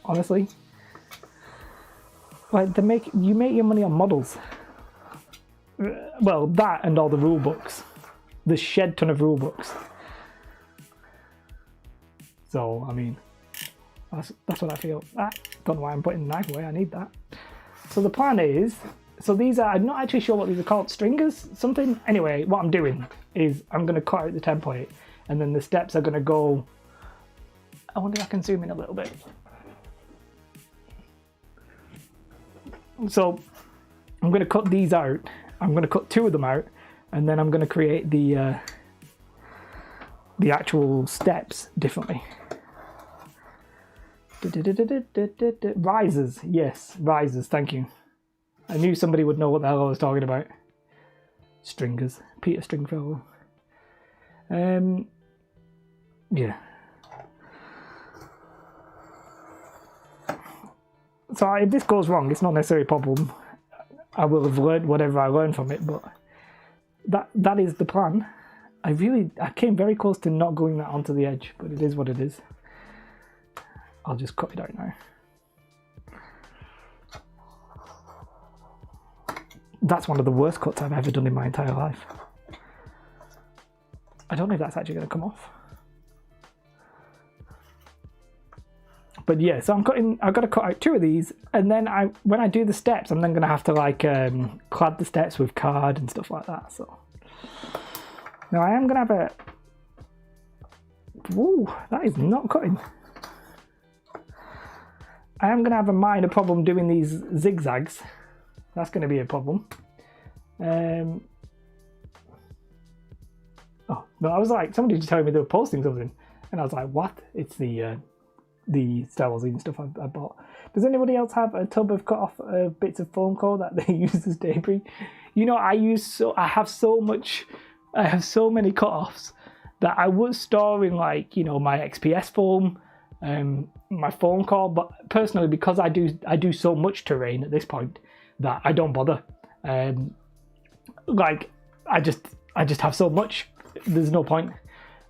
Honestly, like you make your money on models. Well, that and all the rule books, the shed ton of rule books. So I mean, that's what I feel. I don't know why I'm putting the knife away. I need that. So the plan is, so these are, I'm not actually sure what these are called, stringers, something. Anyway, what I'm doing is I'm going to cut out the template, and then the steps are going to go. I wonder if I can zoom in a little bit. So I'm going to cut these out. I'm going to cut 2 of them out, and then I'm going to create the actual steps differently. Risers, yes, risers. Thank you. I knew somebody would know what the hell I was talking about. Stringers, Peter Stringfellow. Yeah. So if this goes wrong, it's not necessarily a problem. I will have learned whatever I learned from it, but that is the plan. I came very close to not going that onto the edge, but it is what it is. I'll just cut it out now. That's one of the worst cuts I've ever done in my entire life. I don't know if that's actually going to come off. But yeah, so I've got to cut out 2 of these, and then when I do the steps, I'm then going to have to like clad the steps with card and stuff like that. So now I am going to have a... Whoa, that is not cutting. I am going to have a minor problem doing these zigzags. That's going to be a problem. Oh, no, I was like, somebody just telling me they were posting something, and I was like, what? It's the Star Wars and stuff I bought. Does anybody else have a tub of cut off bits of foam core that they use as debris? You know, I have so many cut-offs that I was storing, like, you know, my XPS foam, my foam core, but personally, because I do so much terrain at this point that I don't bother. Like, I just have so much, there's no point.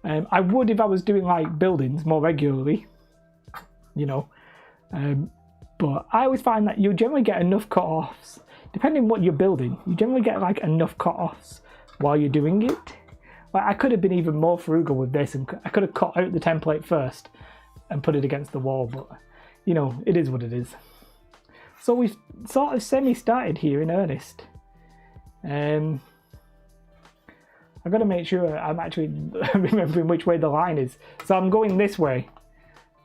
I would if I was doing like buildings more regularly, you know, but I always find that you generally get enough cut-offs, depending on what you're building, you generally get like enough cut-offs while you're doing it. Like, I could have been even more frugal with this, and I could have cut out the template first and put it against the wall, but you know, it is what it is. So we've sort of semi-started here in earnest. I've got to make sure I'm actually remembering which way the line is. So I'm going this way.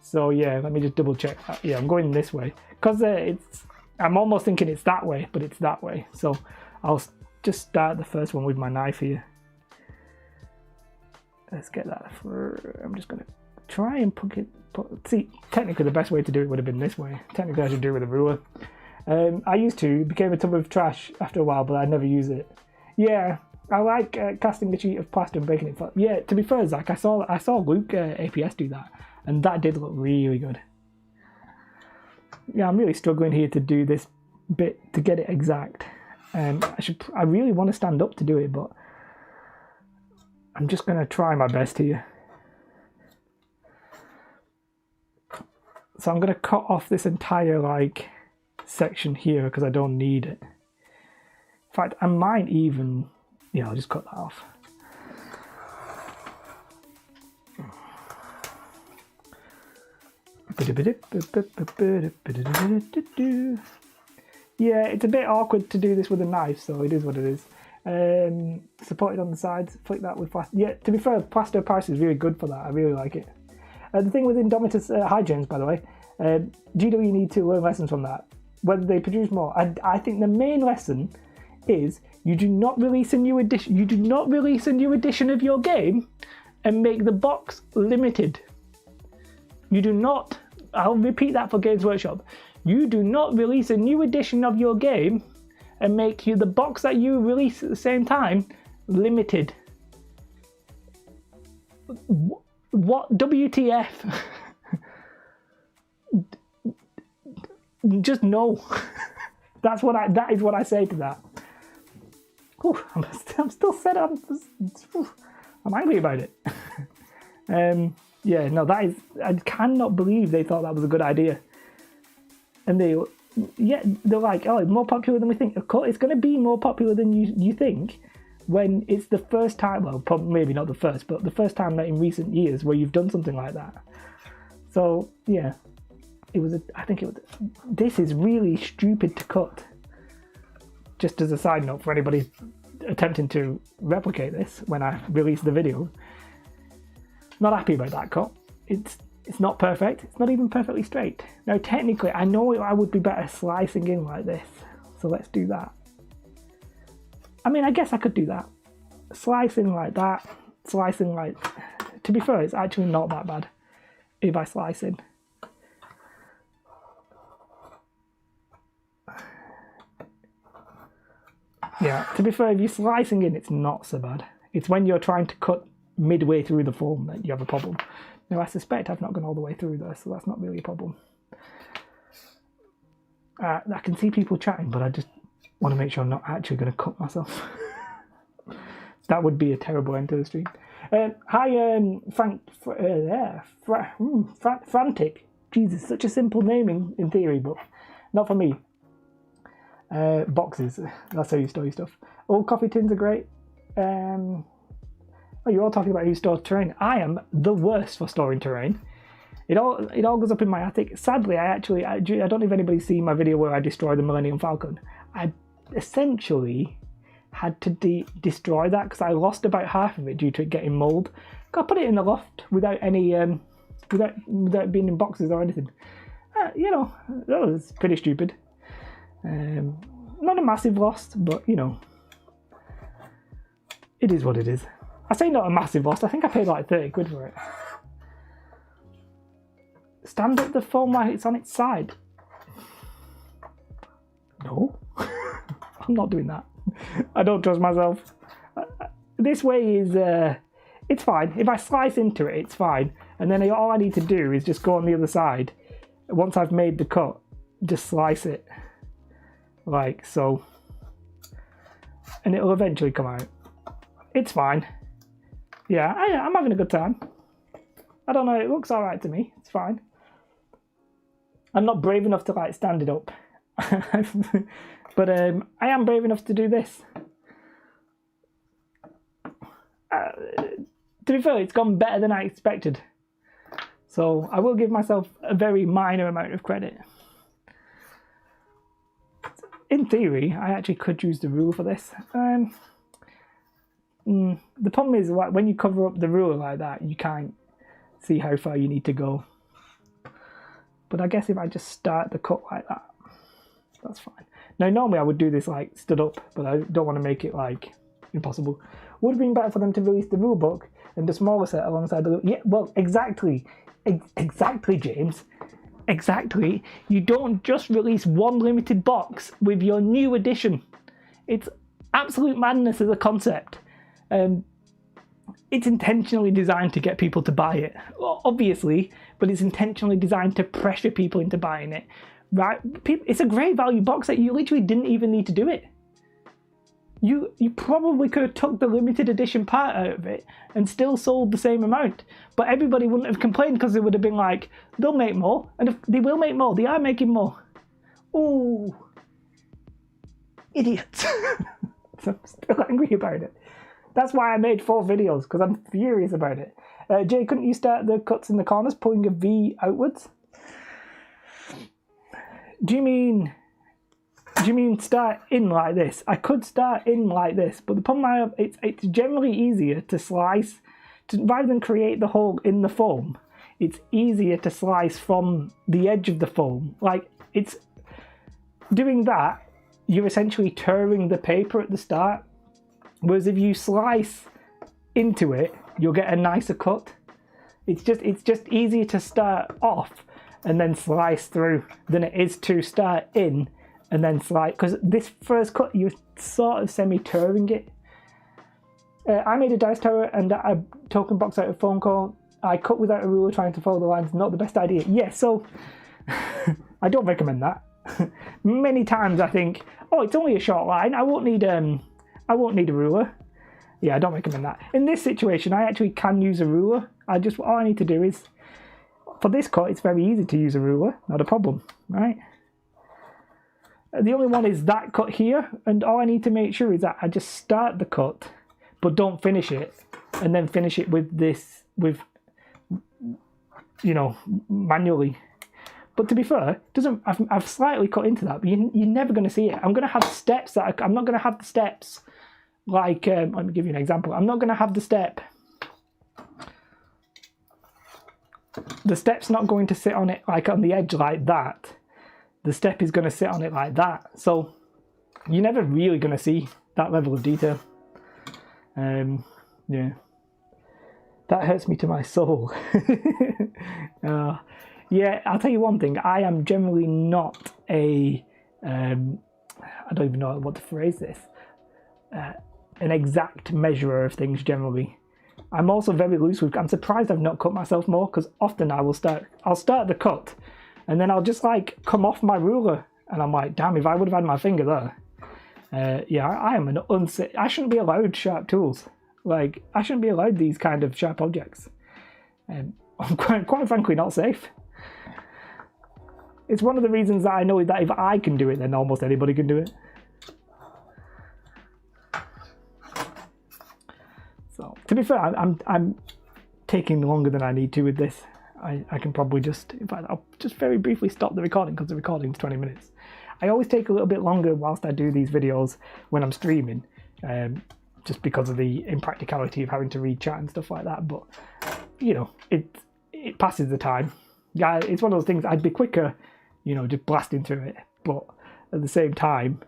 So yeah, let me just double check. Yeah, I'm going this way. Because I'm almost thinking it's that way, but it's that way. So I'll just start the first one with my knife here. Let's get that through. I'm just going to try and see, technically the best way to do it would have been this way. Technically I should do it with a ruler. I used to, it became a tub of trash after a while, but I never use it. Yeah, I like casting a sheet of plaster and breaking it flat. Yeah, to be fair, Zach, I saw Luke APS do that, and that did look really good. Yeah, I'm really struggling here to do this bit to get it exact. I really want to stand up to do it, but I'm just going to try my best here. So I'm going to cut off this entire like section here because I don't need it. In fact, I might even, yeah, I'll just cut that off. Yeah, it's a bit awkward to do this with a knife, so it is what it is. Supported on the sides, flick that with plaster. Yeah, to be fair, plaster price is really good for that. I really like it. The thing with Indomitus, hi James, by the way, GW need to learn lessons from that. Whether they produce more. I think the main lesson is you do not release a new edition. You do not release a new edition of your game and make the box limited. You do not. I'll repeat that for Games Workshop. You do not release a new edition of your game and make the box that you release at the same time limited. What WTF? Just no. That is what I say to that. Ooh, I'm still set up. I'm angry about it. Yeah, no, that is. I cannot believe they thought that was a good idea. And they're like, oh, it's more popular than we think. Of course, it's going to be more popular than you think when it's the first time. Well, probably maybe not the first, but the first time in recent years where you've done something like that. So yeah, I think it was. This is really stupid to cut. Just as a side note for anybody attempting to replicate this when I release the video. Not happy about that cut. It's not perfect. It's not even perfectly straight. Now technically I know I would be better slicing in like this. So let's do that. I mean, I guess I could do that. Slicing like that. Slicing like... To be fair, it's actually not that bad if I slice in. Yeah, to be fair, if you're slicing in, it's not so bad. It's when you're trying to cut midway through the foam that you have a problem. Now, I suspect I've not gone all the way through there, so that's not really a problem. I can see people chatting, but I just want to make sure I'm not actually going to cut myself. That would be a terrible end to the stream. Hi, Frantic. Jesus, such a simple naming in theory, but not for me. Boxes, that's how you store your stuff. Old coffee tins are great. Oh, you're all talking about who stores terrain. I am the worst for storing terrain. It all goes up in my attic. Sadly, I don't know if anybody's seen my video where I destroyed the Millennium Falcon. I essentially had to destroy that because I lost about half of it due to it getting mold. I put it in the loft without any without being in boxes or anything. You know, that was pretty stupid. Not a massive loss, but you know, it is what it is. I say not a massive loss. I think I paid like 30 quid for it. Stand up the phone like it's on its side. No, I'm not doing that. I don't trust myself. This way is, it's fine. If I slice into it, it's fine. And then all I need to do is just go on the other side. Once I've made the cut, just slice it. Like so. And it'll eventually come out. It's fine. Yeah, I'm having a good time. I don't know, it looks alright to me. It's fine. I'm not brave enough to like stand it up. But I am brave enough to do this. To be fair, it's gone better than I expected. So I will give myself a very minor amount of credit. In theory, I actually could use the ruler for this. The problem is like, when you cover up the ruler like that, you can't see how far you need to go. But I guess if I just start the cut like that, that's fine. Now normally I would do this like stood up, but I don't want to make it like impossible. Would have been better for them to release the rule book and the smaller set alongside the... Yeah, well, exactly. Exactly, James. Exactly. You don't just release one limited box with your new edition. It's absolute madness as a concept. It's intentionally designed to get people to buy it, well, obviously, but it's intentionally designed to pressure people into buying it. Right? It's a great value box set. You literally didn't even need to do it. You probably could have took the limited edition part out of it and still sold the same amount, but everybody wouldn't have complained because they would have been like, they'll make more, and if they will make more, they are making more. Ooh, idiots. So I'm still angry about it. That's why I made 4 videos, because I'm furious about it. Jay, couldn't you start the cuts in the corners, pulling a V outwards? Do you mean start in like this? I could start in like this, but the problem I have, it's generally easier to slice, rather than create the hole in the foam, it's easier to slice from the edge of the foam. Like, it's doing that, you're essentially tearing the paper at the start. Whereas if you slice into it, you'll get a nicer cut. It's just easier to start off and then slice through than it is to start in and then slice. Because this first cut, you're sort of semi-tearing it. I made a dice tower and a token box out of phone call. I cut without a ruler trying to follow the lines. Not the best idea. Yeah, so I don't recommend that. Many times I think, oh, it's only a short line. I won't need a ruler. Yeah, I don't recommend that. In this situation, I actually can use a ruler. All I need to do is, for this cut, it's very easy to use a ruler. Not a problem, right? The only one is that cut here, and all I need to make sure is that I just start the cut, but don't finish it, and then finish it with this, you know, manually. But to be fair, I've slightly cut into that, but you're never going to see it. I'm going to have steps that I'm not going to have the steps like, let me give you an example. I'm not going to have the step. The step's not going to sit on it like on the edge like that. The step is going to sit on it like that. So you're never really going to see that level of detail. Yeah. That hurts me to my soul. Yeah, I'll tell you one thing. I am generally not a, I don't even know what to phrase this, an exact measurer of things generally. I'm also very loose with, I'm surprised I've not cut myself more, because often I'll start the cut and then I'll just like come off my ruler And I'm like, damn, if I would have had my finger there. Yeah, I am I shouldn't be allowed sharp tools. Like, I shouldn't be allowed these kind of sharp objects. I'm quite frankly not safe. It's one of the reasons that I know that if I can do it, then almost anybody can do it. So, to be fair, I'm taking longer than I need to with this. I can probably just, in fact, I'll just very briefly stop the recording because the recording's 20 minutes. I always take a little bit longer whilst I do these videos when I'm streaming, just because of the impracticality of having to read chat and stuff like that. But, you know, it passes the time. Yeah, it's one of those things, I'd be quicker, you know, just blasting through it. But at the same time,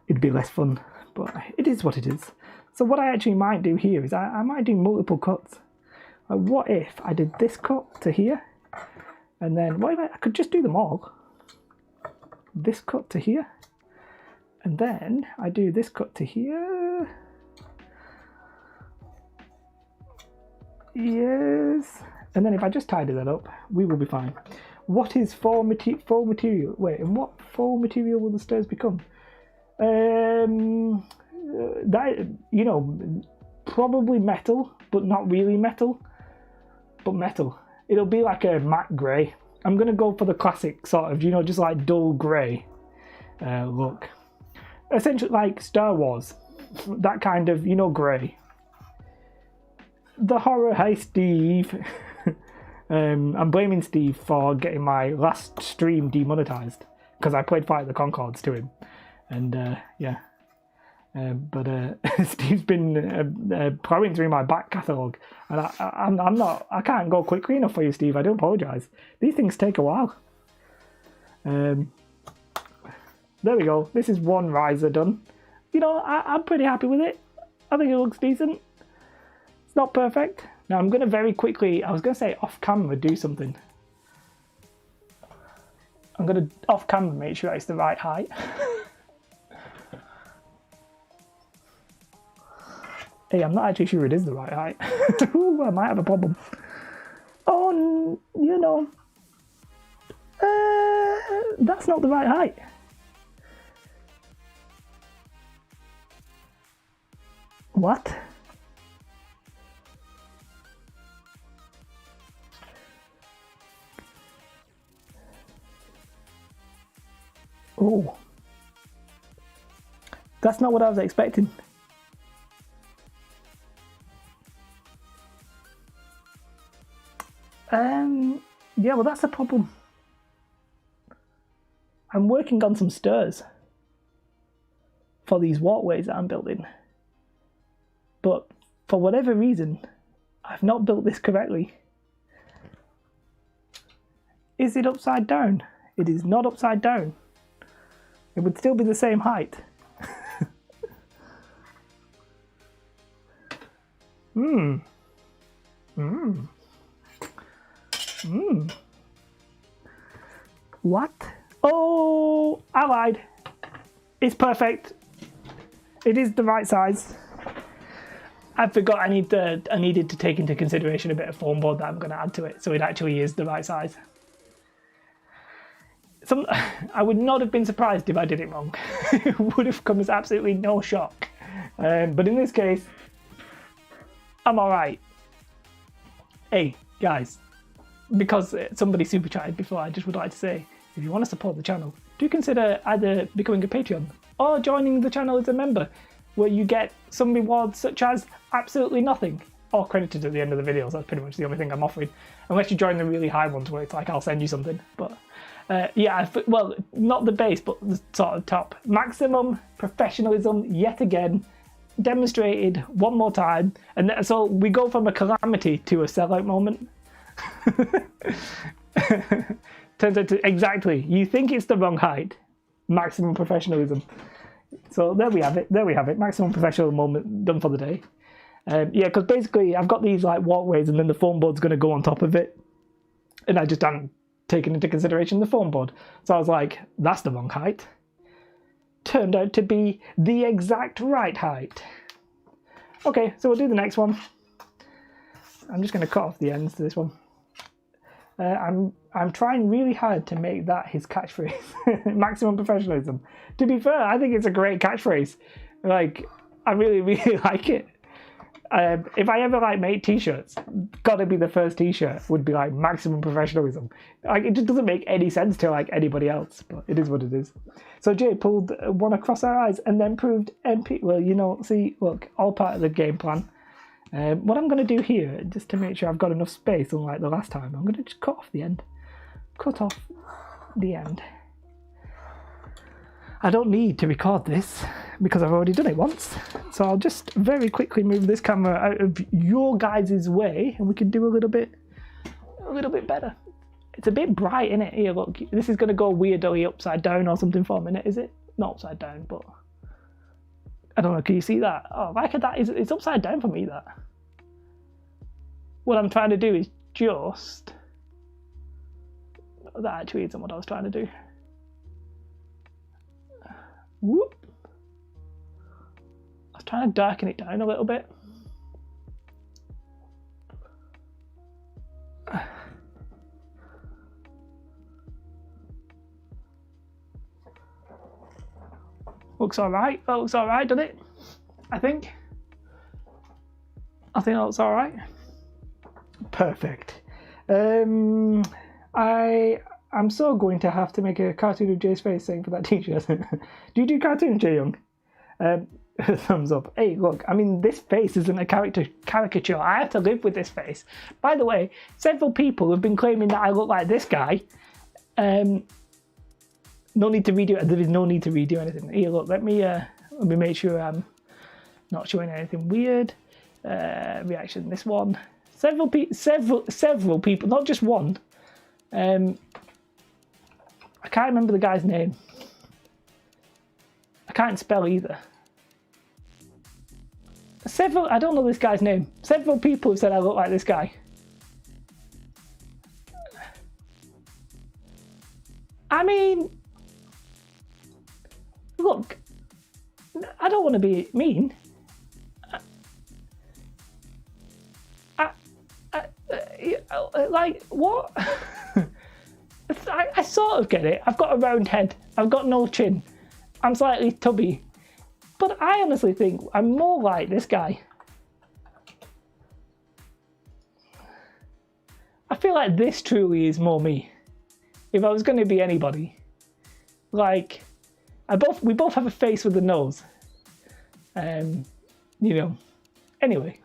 it'd be less fun. But it is what it is. So what I actually might do here is I might do multiple cuts. Like, what if I did this cut to here, and then what if I could just do them all? This cut to here, and then I do this cut to here. Yes, and then if I just tidy that up, we will be fine. What is faux material? Wait, and what faux material will the stairs become? That, you know, probably metal, but not really metal, but metal. It'll be like a matte grey. I'm gonna go for the classic sort of, you know, just like dull grey look. Essentially like Star Wars, that kind of, you know, grey. The horror, hey Steve. I'm blaming Steve for getting my last stream demonetized because I played Fight of the Conchords to him, and yeah. But Steve's been plowing through my back catalogue, and I can't go quickly enough for you, Steve. I do apologise. These things take a while. There we go. This is one riser done. You know, I'm pretty happy with it. I think it looks decent. It's not perfect. Now I'm going to very quickly, I was going to say off camera, do something. I'm going to off camera make sure it's the right height. Hey, I'm not actually sure it is the right height. Ooh, I might have a problem. Oh, you know. That's not the right height. What? Oh. That's not what I was expecting. Yeah, well, that's the problem. I'm working on some stairs for these walkways that I'm building. But for whatever reason, I've not built this correctly. Is it upside down? It is not upside down. It would still be the same height. What? Oh, I lied. It's perfect. It is the right size. I forgot I needed to take into consideration a bit of foam board that I'm going to add to it, so it actually is the right size. I would not have been surprised if I did it wrong. It would have come as absolutely no shock. But in this case, I'm alright. Hey, guys, because somebody super chatted before, I just would like to say, if you want to support the channel, do consider either becoming a Patreon or joining the channel as a member, where you get some rewards such as absolutely nothing, or credited at the end of the videos. That's pretty much the only thing I'm offering, unless you join the really high ones where it's like I'll send you something. But yeah, well, not the base, but the sort of top. Maximum professionalism yet again, demonstrated one more time, and so we go from a calamity to a sellout moment. Turns out to, exactly, you think it's the wrong height. Maximum professionalism. So there we have it. There we have it. Maximum professional moment done for the day. Yeah, because basically I've got these like walkways, and then the foam board's going to go on top of it, and I just hadn't taken into consideration the foam board. So I was like, that's the wrong height. Turned out to be the exact right height. Okay, so we'll do the next one. I'm just going to cut off the ends to this one. I'm trying really hard to make that his catchphrase. Maximum professionalism. To be fair, I think it's a great catchphrase. Like, I really, really like it. If I ever like make t-shirts, gotta be the first t-shirt would be like maximum professionalism. Like, it just doesn't make any sense to like anybody else, but it is what it is. So Jay pulled one across our eyes and then proved MP. Well, you know, see, look, all part of the game plan. What I'm going to do here, just to make sure I've got enough space, unlike the last time, I'm going to just cut off the end. Cut off the end. I don't need to record this because I've already done it once. So I'll just very quickly move this camera out of your guys' way and we can do a little bit better. It's a bit bright, isn't it? Here, look, this is going to go weirdly upside down or something for a minute, is it? Not upside down, but I don't know, can you see that? Oh, like that, it's upside down for me, that. What I'm trying to do is just... That actually isn't what I was trying to do. Whoop. I was trying to darken it down a little bit. Looks alright. That looks alright, doesn't it? I think that looks alright. Perfect. I'm so going to have to make a cartoon of Jay's face saying for that t-shirt. Do you do cartoons, Jay Young? Thumbs up. Hey, look, I mean, this face isn't a caricature. I have to live with this face. By the way, several people have been claiming that I look like this guy. No need to redo it. There is no need to redo anything. Here, look, let me make sure I'm not showing anything weird. Reaction, this one. Several people, not just one. I can't remember the guy's name. I can't spell either. I don't know this guy's name. Several people have said I look like this guy. I mean, look, I don't want to be mean. Like, what? I sort of get it. I've got a round head. I've got no chin. I'm slightly tubby. But I honestly think I'm more like this guy. I feel like this truly is more me. If I was going to be anybody. Like, we both have a face with a nose. You know. Anyway.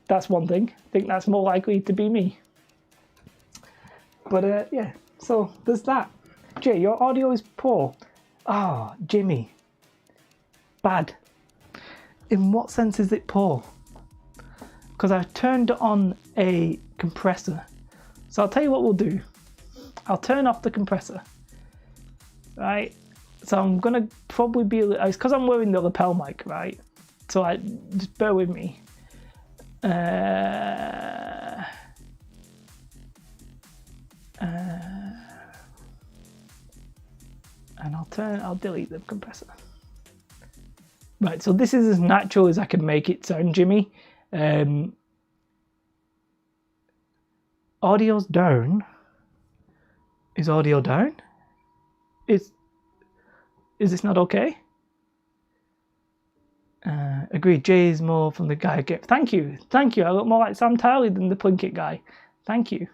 That's one thing. I think that's more likely to be me. But yeah, so there's that. Jay, your audio is poor. Oh, Jimmy. Bad. In what sense is it poor? Because I've turned on a compressor. So I'll tell you what we'll do. I'll turn off the compressor. Right? So I'm going to probably be... It's because I'm wearing the lapel mic, right? So just bear with me. And I'll delete the compressor. Right, so this is as natural as I can make it sound, Jimmy. Audio's down. Is audio down? Is this not okay? Agreed. Jay is more from the guy again. Thank you. I look more like Sam Tarley than the Plinkett guy. Thank you.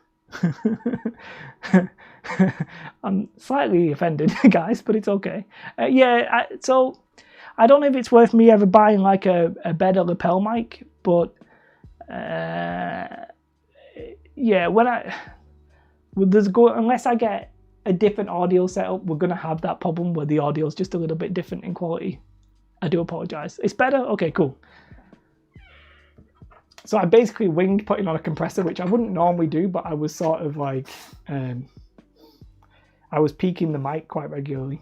I'm slightly offended, guys, but it's okay. So I don't know if it's worth me ever buying like a better lapel mic, but yeah, unless I get a different audio setup, we're gonna have that problem where the audio is just a little bit different in quality. I do apologise. It's better? Okay, cool. So I basically winged putting on a compressor, which I wouldn't normally do, but I was sort of like, I was peaking the mic quite regularly.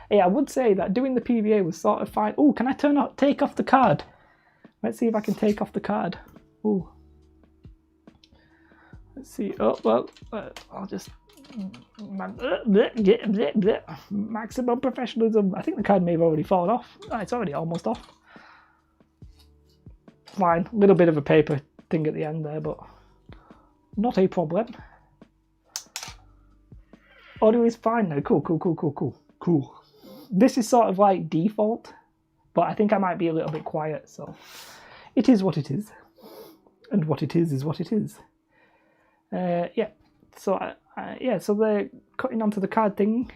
Hey, I would say that doing the PVA was sort of fine. Oh, can I take off the card? Let's see if I can take off the card. Oh. Let's see. Oh, well, I'll just... Maximum professionalism. I think the card may have already fallen off. Oh, it's already almost off. Fine. A little bit of a paper thing at the end there, but Not a problem. Audio is fine now. Cool. This is sort of like default, but I think I might be a little bit quiet, so it is what it is. And what it is what it is. Yeah. So so they're cutting onto the card thing,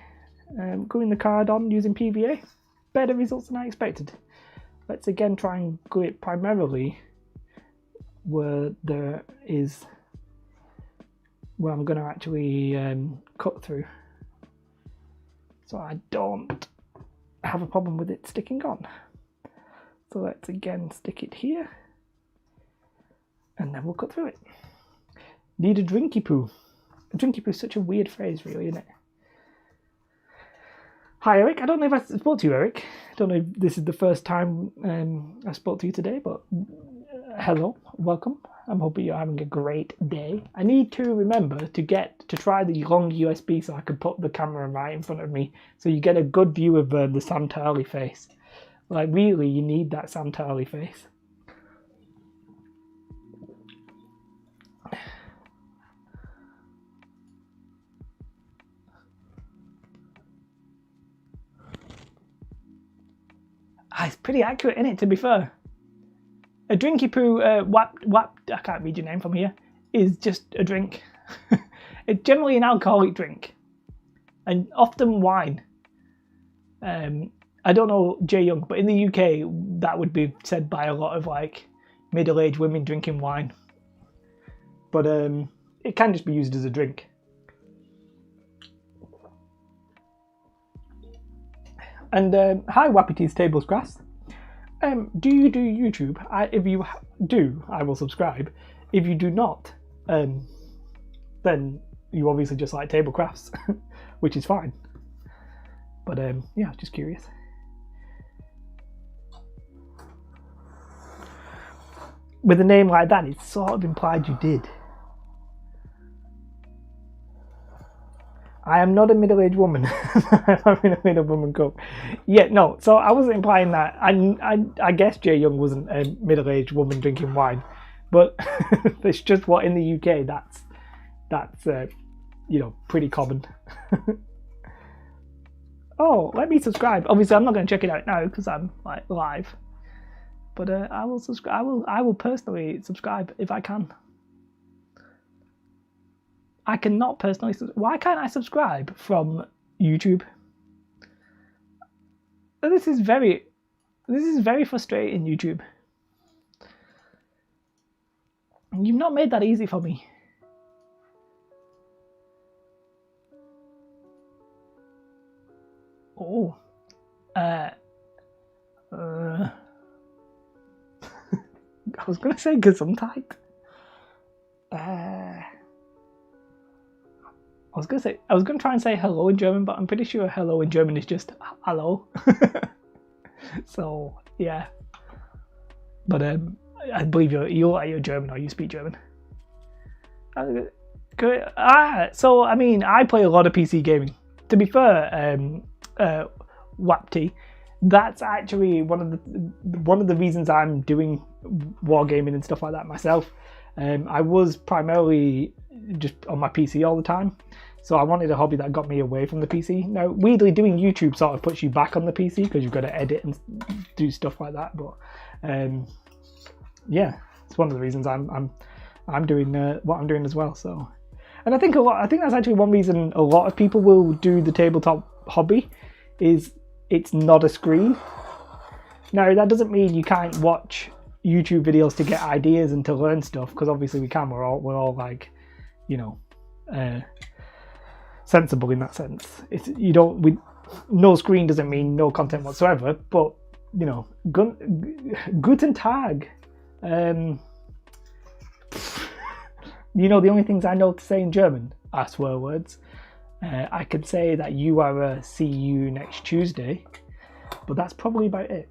gluing the card on using PVA. Better results than I expected. Let's again try and glue it primarily where there is, where I'm going to actually cut through, so I don't have a problem with it sticking on. So let's again stick it here, and then we'll cut through it. Need a drinky poo. A drinky poo is such a weird phrase, really, isn't it? Hi Eric, I don't know if I spoke to you, Eric. I don't know if this is the first time I spoke to you today, but hello, welcome. I'm hoping you're having a great day. I need to remember to try the long USB so I can put the camera right in front of me so you get a good view of the Sam Turley face. Like, really, you need that Sam Turley face. It's pretty accurate, isn't it, to be fair? A drinky poo, I can't read your name from here, is just a drink. It's generally an alcoholic drink, and often wine. I don't know Jay Young, but in the UK, that would be said by a lot of like middle-aged women drinking wine. But it can just be used as a drink. And hi, Wappy's Tables Grass. Do you do YouTube? If you do, I will subscribe. If you do not, then you obviously just like table crafts, which is fine. But yeah, just curious. With a name like that, it sort of implied you did. I am not a middle-aged woman. I'm having a middle woman cook. Yeah, no. So I wasn't implying that. I guess Jay Young wasn't a middle-aged woman drinking wine, but it's just what in the UK that's you know, pretty common. Oh, let me subscribe. Obviously, I'm not going to check it out now because I'm like live, but I will subscribe. I will personally subscribe if I can. I cannot personally. Why can't I subscribe from YouTube? This is very frustrating, YouTube. You've not made that easy for me. Oh, I was gonna say Gesundheit. I was gonna try and say hello in German, but I'm pretty sure hello in German is just hello. So yeah, but I believe you're German, or you speak German. So I mean, I play a lot of PC gaming. To be fair, Wapty, that's actually one of the reasons I'm doing wargaming and stuff like that myself. I was primarily just on my PC all the time, so I wanted a hobby that got me away from the PC. Now, weirdly, doing YouTube sort of puts you back on the PC because you've got to edit and do stuff like that. But yeah, it's one of the reasons I'm doing what I'm doing as well. So, and I think that's actually one reason a lot of people will do the tabletop hobby is it's not a screen. Now, that doesn't mean you can't watch YouTube videos to get ideas and to learn stuff, because obviously we can. We're all like, you know, sensible in that sense. It's no screen doesn't mean no content whatsoever. But you know, Guten Tag. You know, the only things I know to say in German are swear words. I could say that you are see you next Tuesday, but that's probably about it.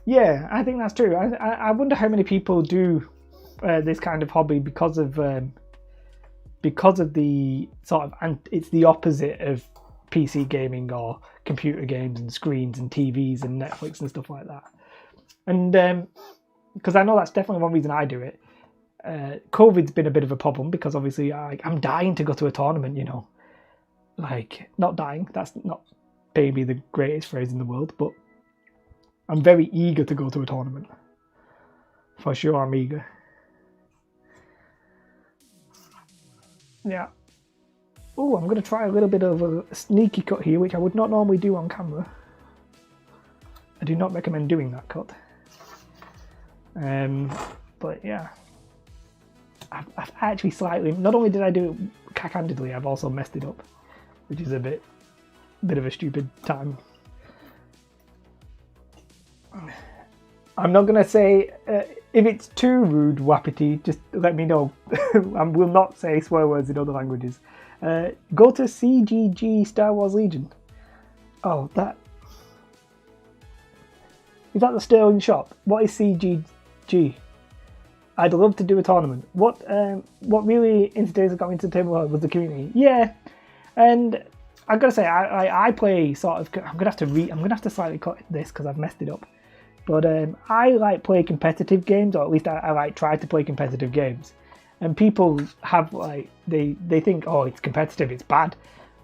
Yeah, I think that's true. I wonder how many people do this kind of hobby because of the sort of, and it's the opposite of PC gaming or computer games and screens and TVs and Netflix and stuff like that. And because I know that's definitely one reason I do it. COVID's been a bit of a problem because obviously I'm dying to go to a tournament, you know. Like, not dying, that's not maybe the greatest phrase in the world, but I'm very eager to go to a tournament. For sure, I'm eager. Yeah. Oh, I'm going to try a little bit of a sneaky cut here, which I would not normally do on camera. I do not recommend doing that cut. But yeah. I've actually slightly... Not only did I do it cack-handedly, I've also messed it up. Which is a bit of a stupid time. I'm not going to say... if it's too rude, Wapiti, just let me know. I will not say swear words in other languages. Go to CGG Star Wars Legion. Oh, that... Is that the Sterling shop? What is CGG? I'd love to do a tournament. What really entertains got me into the table was the community. Yeah, and I've got to say I play sort of. I'm gonna have to slightly cut this because I've messed it up. But I like play competitive games, or at least I like try to play competitive games. And people have like they think, oh, it's competitive, it's bad.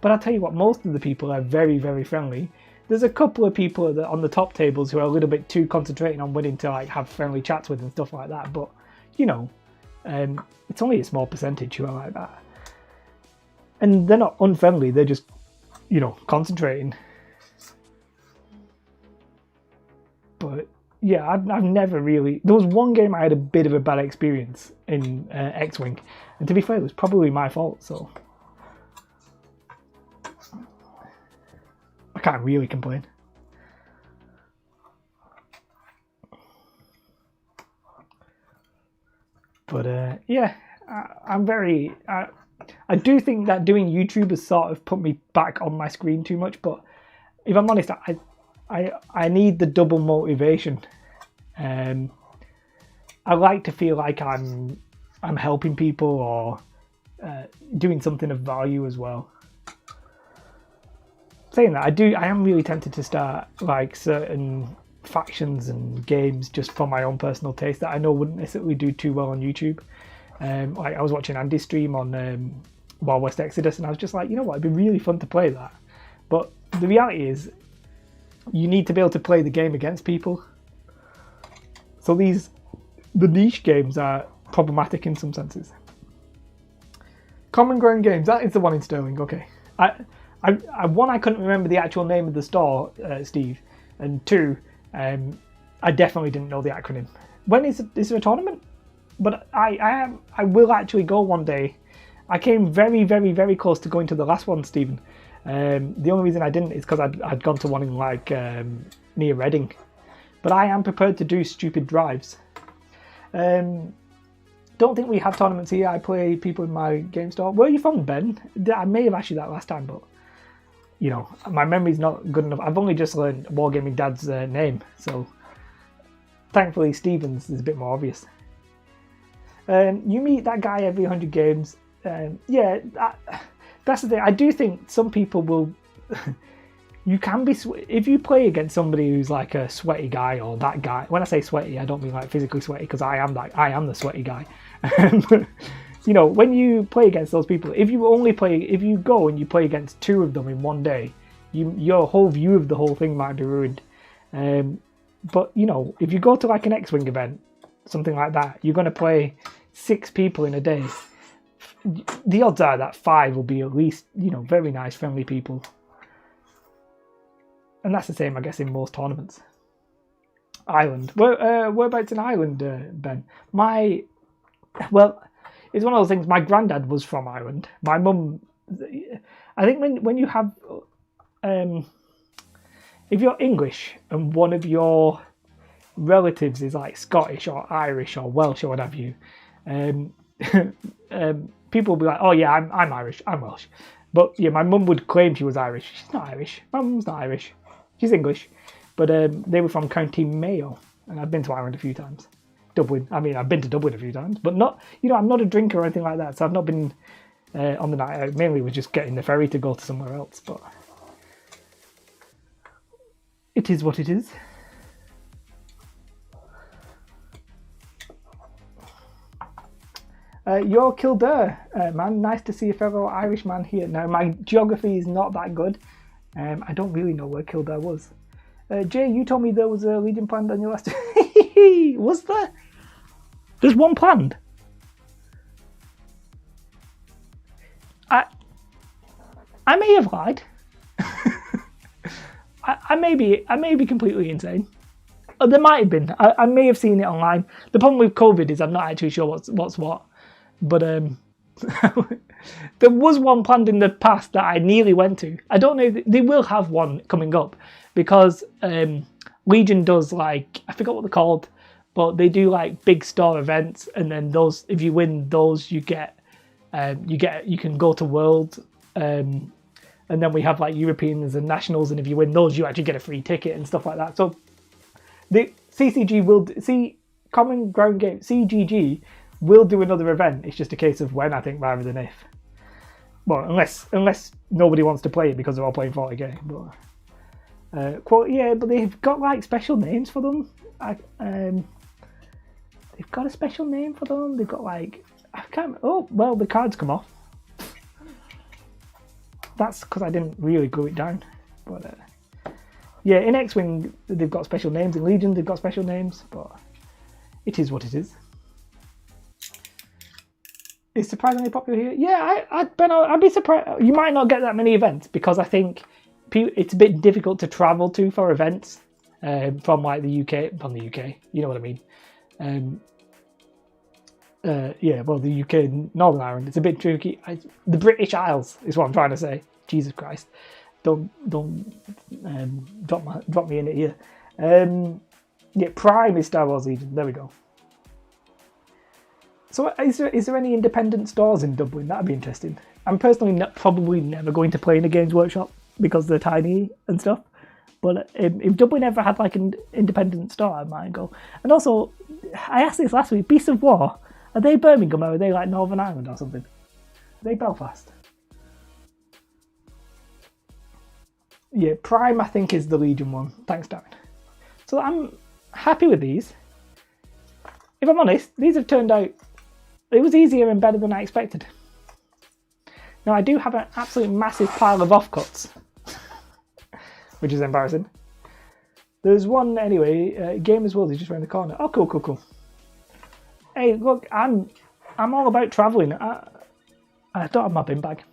But I'll tell you what, most of the people are very, very friendly. There's a couple of people that on the top tables who are a little bit too concentrating on winning to like have friendly chats with and stuff like that. But you know, it's only a small percentage who are like that. And they're not unfriendly, they're just, you know, concentrating. But yeah, I've never really... There was one game I had a bit of a bad experience in X-Wing. And to be fair, it was probably my fault, so... I can't really complain. But yeah, I'm very... I do think that doing YouTube has sort of put me back on my screen too much, but if I'm honest, I need the double motivation. I like to feel like I'm helping people or doing something of value as well. Saying that, I am really tempted to start like certain factions and games just for my own personal taste that I know wouldn't necessarily do too well on YouTube. Like I was watching Andy's stream on Wild West Exodus, and I was just like, you know what, it'd be really fun to play that. But the reality is, you need to be able to play the game against people. So the niche games are problematic in some senses. Common Ground Games, that is the one in Sterling. Okay, I couldn't remember the actual name of the store, Steve, and two, I definitely didn't know the acronym. When is there a tournament? But I will actually go one day. I came very, very, very close to going to the last one, Stephen. The only reason I didn't is because I'd gone to one in like near Reading. But I am prepared to do stupid drives. Don't think we have tournaments here. I play people in my game store. Where are you from, Ben? I may have asked you that last time, but you know, my memory's not good enough. I've only just learned Wargaming Dad's name, so thankfully Stevens is a bit more obvious. You meet that guy every 100 games. Yeah, that's the thing. I do think some people will... you can be... If you play against somebody who's like a sweaty guy or that guy... When I say sweaty, I don't mean like physically sweaty, because I am the sweaty guy. You know, when you play against those people, if you go and you play against two of them in one day, your whole view of the whole thing might be ruined. But, you know, if you go to like an X-Wing event, something like that, you're going to play 6 people in a day. The odds are that 5 will be at least, you know, very nice, friendly people. And that's the same, I guess, in most tournaments. Ireland. Whereabouts in Ireland, Ben? Well, it's one of those things, my granddad was from Ireland. My mum... I think when you have... if you're English and one of your relatives is like Scottish or Irish or Welsh or what have you, people will be like, oh yeah, I'm Irish, I'm Welsh. But yeah, my mum would claim she was Irish. She's not Irish. My mum's not Irish. She's English. But they were from County Mayo, and I've been to Ireland a few times. Dublin. I mean, I've been to Dublin a few times, but not, you know, I'm not a drinker or anything like that, so I've not been on the night out. Mainly was just getting the ferry to go to somewhere else, but it is what it is. You're Kildare, man. Nice to see a fellow Irish man here. Now, my geography is not that good. I don't really know where Kildare was. Jay, you told me there was a Legion planned on your last... Was there? There's one planned? I may have lied. I may be completely insane. There might have been. I may have seen it online. The problem with COVID is I'm not actually sure what's what. But there was one planned in the past that I nearly went to. I don't know. They will have one coming up because Legion does, like, I forgot what they're called, but they do like big store events, and then those, if you win those, you can go to World. And then we have like Europeans and Nationals, and if you win those, you actually get a free ticket and stuff like that. So the CCG will Common Ground Game CGG will do another event. It's just a case of when, I think, rather than if. Well, unless nobody wants to play it because they're all playing 40k. But yeah, but they've got like special names for them. They've got a special name for them. They've got like, I can't. Oh well, the cards come off. That's because I didn't really glue it down. But yeah, in X-Wing they've got special names. In Legion they've got special names. But it is what it is. It's surprisingly popular here. Yeah, I'd be surprised. You might not get that many events because I think it's a bit difficult to travel to for events from like the UK. From the UK, you know what I mean. Yeah, well, the UK, Northern Ireland, it's a bit tricky. The British Isles is what I'm trying to say. Jesus Christ, don't drop me in it here. Yeah, Prime is Star Wars Legion. There we go. So, is there any independent stores in Dublin? That'd be interesting. I'm personally probably never going to play in a Games Workshop because they're tiny and stuff. But if Dublin ever had like an independent store, I might go. And also, I asked this last week. Beasts of War. Are they Birmingham or are they like Northern Ireland or something? Are they Belfast? Yeah, Prime I think is the Legion one. Thanks, Darren. So I'm happy with these. If I'm honest, these have turned out... It was easier and better than I expected. Now I do have an absolute massive pile of offcuts, which is embarrassing. There's one anyway. Gamers World is just around the corner. Oh, cool. Hey, look, I'm all about travelling. I don't have my bin bag.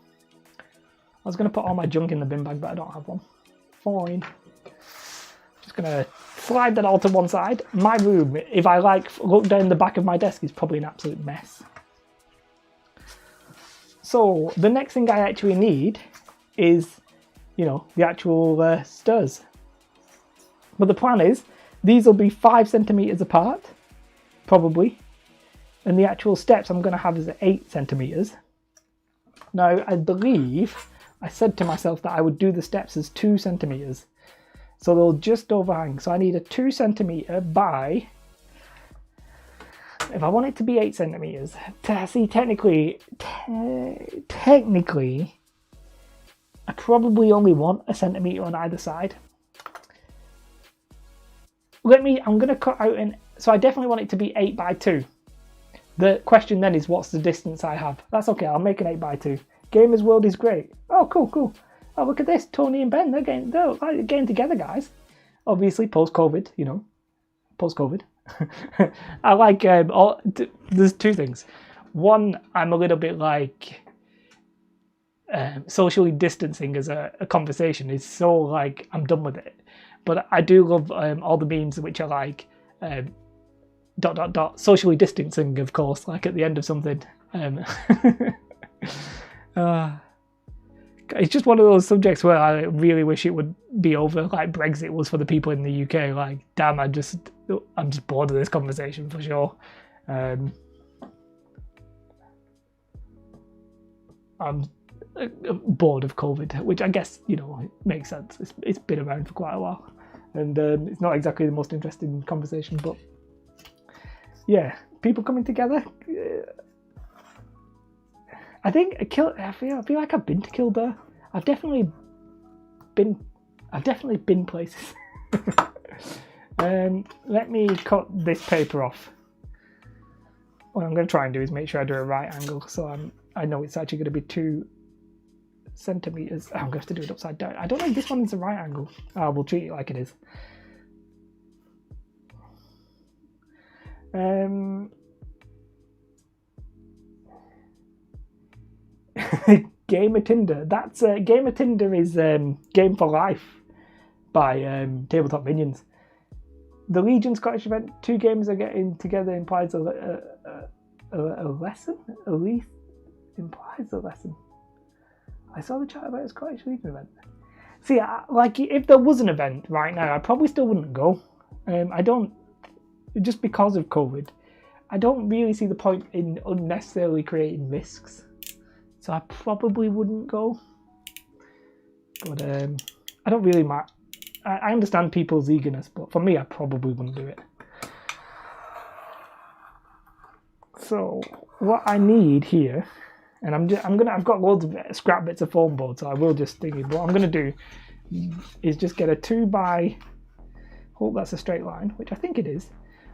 I was going to put all my junk in the bin bag, but I don't have one. Fine. Just going to slide that all to one side. My room, if I look down the back of my desk, is probably an absolute mess. So the next thing I actually need is, the actual stirs. But the plan is, these will be 5 centimetres apart, probably. And the actual steps I'm going to have is 8 centimetres. Now, I believe I said to myself that I would do the steps as 2 centimetres. So they'll just overhang. So I need a 2 centimetre by... If I want it to be 8 centimetres... See, technically, I probably only want a centimetre on either side. I'm going to cut out an... So I definitely want it to be 8 by 2. The question then is, what's the distance I have? That's okay, I'll make an 8 by 2. Gamers World is great. Oh, cool. Oh, look at this. Tony and Ben, they're getting together, guys. Obviously, post-COVID, Post-COVID. I like... there's 2 things. One, I'm a little bit like... socially distancing as a conversation is so, like, I'm done with it. But I do love all the memes which are like... socially distancing, of course, like at the end of something. It's just one of those subjects where I really wish it would be over, like Brexit was for the people in the UK. Like, damn, I'm just bored of this conversation for sure. I'm bored of COVID, which I guess makes sense. It's been around for quite a while, and it's not exactly the most interesting conversation, but. Yeah, people coming together. I think I feel like I've been to Kildare. I've definitely been places. Let me cut this paper off. what I'm going to try and do is make sure I do a right angle, so I know it's actually going to be 2 centimeters. I'm going to have to do it upside down. I don't know if this one is a right angle. We'll treat it like it is. Game of Tinder. That's Game of Tinder is Game for Life by Tabletop Minions. The Legion Scottish event, 2 games are getting together implies a lesson? A leaf implies a lesson. I saw the chat about a Scottish Legion event. See, like, if there was an event right now, I probably still wouldn't go. I don't, just because of COVID, I don't really see the point in unnecessarily creating risks. So I probably wouldn't go. But I don't really mind. I understand people's eagerness, but for me, I probably wouldn't do it. So what I need here, and I've got loads of scrap bits of foam board, so I will just think. What I'm gonna do is just get a 2 by. Hope that's a straight line, which I think it is.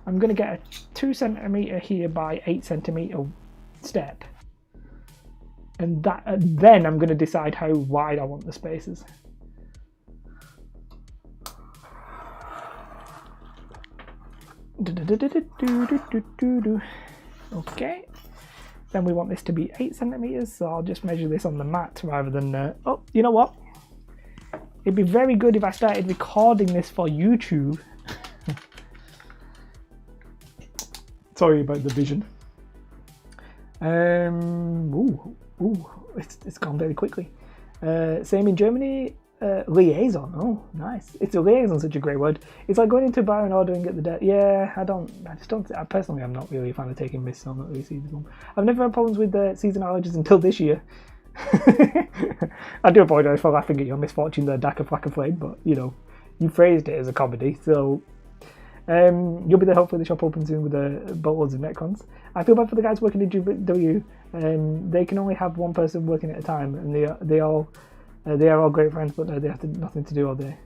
I'm gonna get a 2 centimeter here by 8 centimeter step, and then I'm gonna decide how wide I want the spaces. Okay, then we want this to be 8 centimeters, so I'll just measure this on the mat rather than oh, you know what, it'd be very good if I started recording this for YouTube. Sorry about the vision. It's gone very quickly. Same in Germany. Liaison. Oh, nice. It's a liaison, such a great word. It's like going into a bar and ordering at the desk. Yeah, I personally, I'm not really a fan of taking risks. I'm not really seeing this one. I've never had problems with seasonal allergies until this year. I do apologise for laughing at your misfortune there, Daka Flackerflame, but you know, you phrased it as a comedy, so you'll be there. Hopefully the shop opens soon with boatloads of Netcons. I feel bad for the guys working in GW. They can only have one person working at a time, and they are all great friends, but they have nothing to do all day.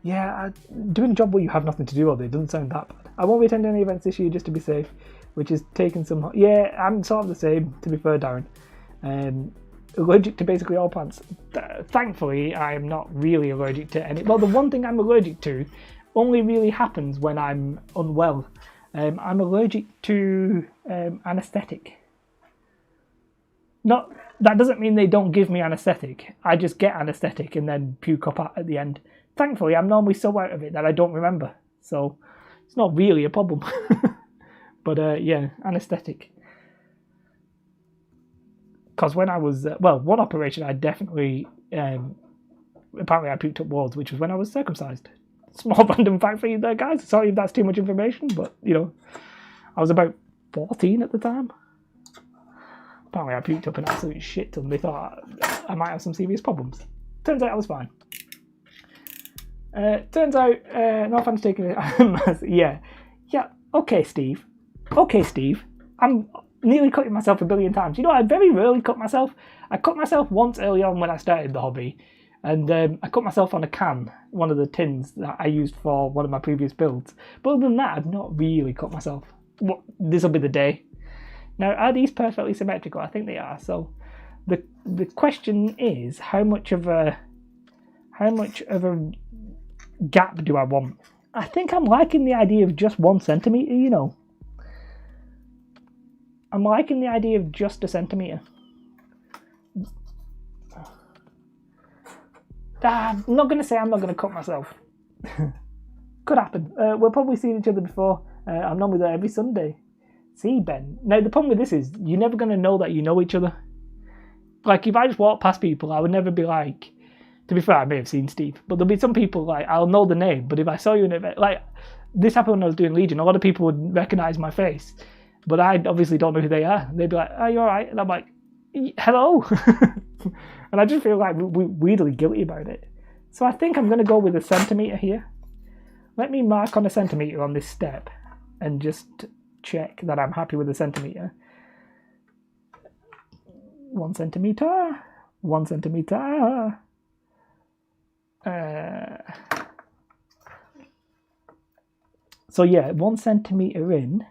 Yeah, doing a job where you have nothing to do all day doesn't sound that bad. I won't be attending any events this year just to be safe, which is taking some. Yeah, I'm sort of the same, to be fair, Darren. Allergic to basically all plants. Thankfully, I am not really allergic to any. Well, the one thing I'm allergic to only really happens when I'm unwell. I'm allergic to anaesthetic. That doesn't mean they don't give me anaesthetic. I just get anaesthetic and then puke up at the end. Thankfully, I'm normally so out of it that I don't remember. So it's not really a problem. But yeah, anaesthetic. Because when I was, one operation I definitely, apparently I puked up walls, which was when I was circumcised. Small random fact for you there, guys. Sorry if that's too much information, but, you know, I was about 14 at the time. Apparently I puked up an absolute shit ton. They thought I might have some serious problems. Turns out I was fine. Turns out, no fan's taking it. Yeah. Okay, Steve. I'm nearly cutting myself a billion times. You know, I very rarely cut myself. I cut myself once early on when I started the hobby, and I cut myself on a can, one of the tins that I used for one of my previous builds. But other than that, I've not really cut myself. This will be the day. Now, are these perfectly symmetrical? I think they are. So, the question is, how much of a gap do I want? I think I'm liking the idea of just 1 centimeter. You know, I'm liking the idea of just 1 centimeter. I'm not going to say I'm not going to cut myself. Could happen. We'll probably see each other before. I'm normally there every Sunday. See, Ben. Now, the problem with this is you're never going to know that you know each other. Like, if I just walk past people, I would never be like... To be fair, I may have seen Steve, but there'll be some people, like, I'll know the name, but if I saw you in an event... Like, this happened when I was doing Legion. A lot of people would recognise my face, but I obviously don't know who they are. They'd be like, "Are you alright?" And I'm like, "Hello?" And I just feel like we're weirdly guilty about it. So I think I'm going to go with 1 centimetre here. Let me mark on 1 centimetre on this step and just check that I'm happy with 1 centimetre. 1 centimetre. 1 centimetre. So yeah, 1 centimetre in.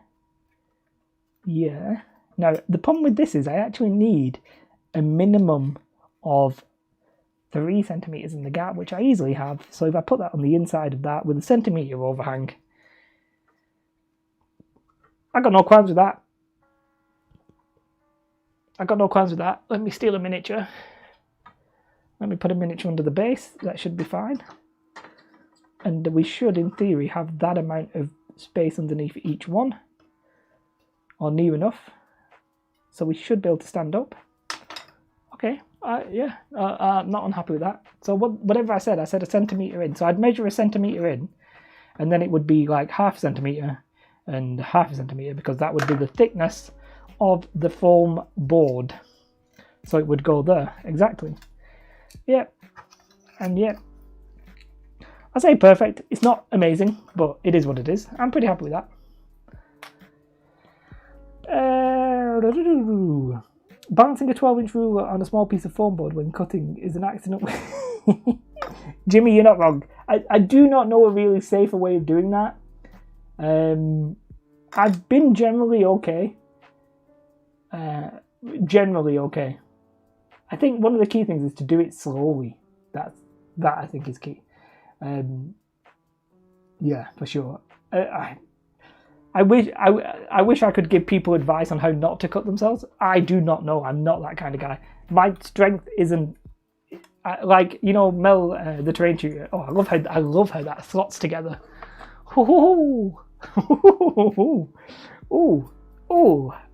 Yeah. Now, the problem with this is I actually need a minimum of 3 centimeters in the gap, which I easily have. So if I put that on the inside of that with a centimeter overhang, I got no qualms with that. Let me steal a miniature. Let me put a miniature under the base. That should be fine. And we should, in theory, have that amount of space underneath each one, or near enough. So we should be able to stand up. Okay, yeah, I'm not unhappy with that. So whatever I said a centimetre in. So I'd measure a centimetre in, and then it would be like half a centimetre and half a centimetre, because that would be the thickness of the foam board. So it would go there, exactly. Yep, and yep. I say perfect, it's not amazing, but it is what it is. I'm pretty happy with that. Balancing a 12-inch ruler on a small piece of foam board when cutting is an accident. Jimmy, you're not wrong. I do not know a really safer way of doing that. I've been generally okay. I think one of the key things is to do it slowly. That I think is key. Yeah, for sure. I wish I could give people advice on how not to cut themselves. I do not know. I'm not that kind of guy. My strength isn't like, you know, Mel, the terrain tutor. Oh, I love how that slots together. Ooh,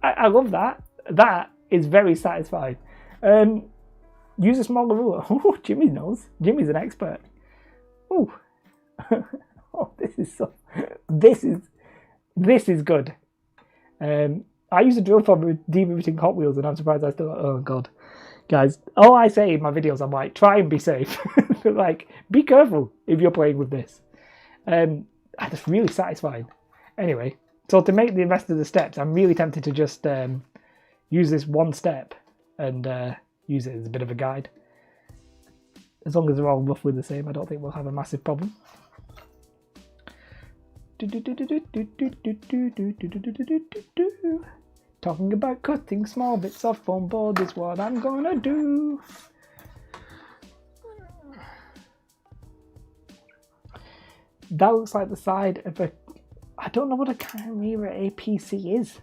I love that. That is very satisfying. Use a smaller ruler. Oh, Jimmy knows. Jimmy's an expert. Oh, oh, this is good. I use a drill for debriefing Hot Wheels, and I'm surprised I still. Oh god, guys! All I say in my videos, I'm like, try and be safe. Like, be careful if you're playing with this. That's really satisfying. Anyway, so to make the rest of the steps, I'm really tempted to just use this one step and use it as a bit of a guide. As long as they're all roughly the same, I don't think we'll have a massive problem. Talking about cutting small bits of foam board is what I'm gonna do. That looks like the side of a... I don't know what a Chimera APC is.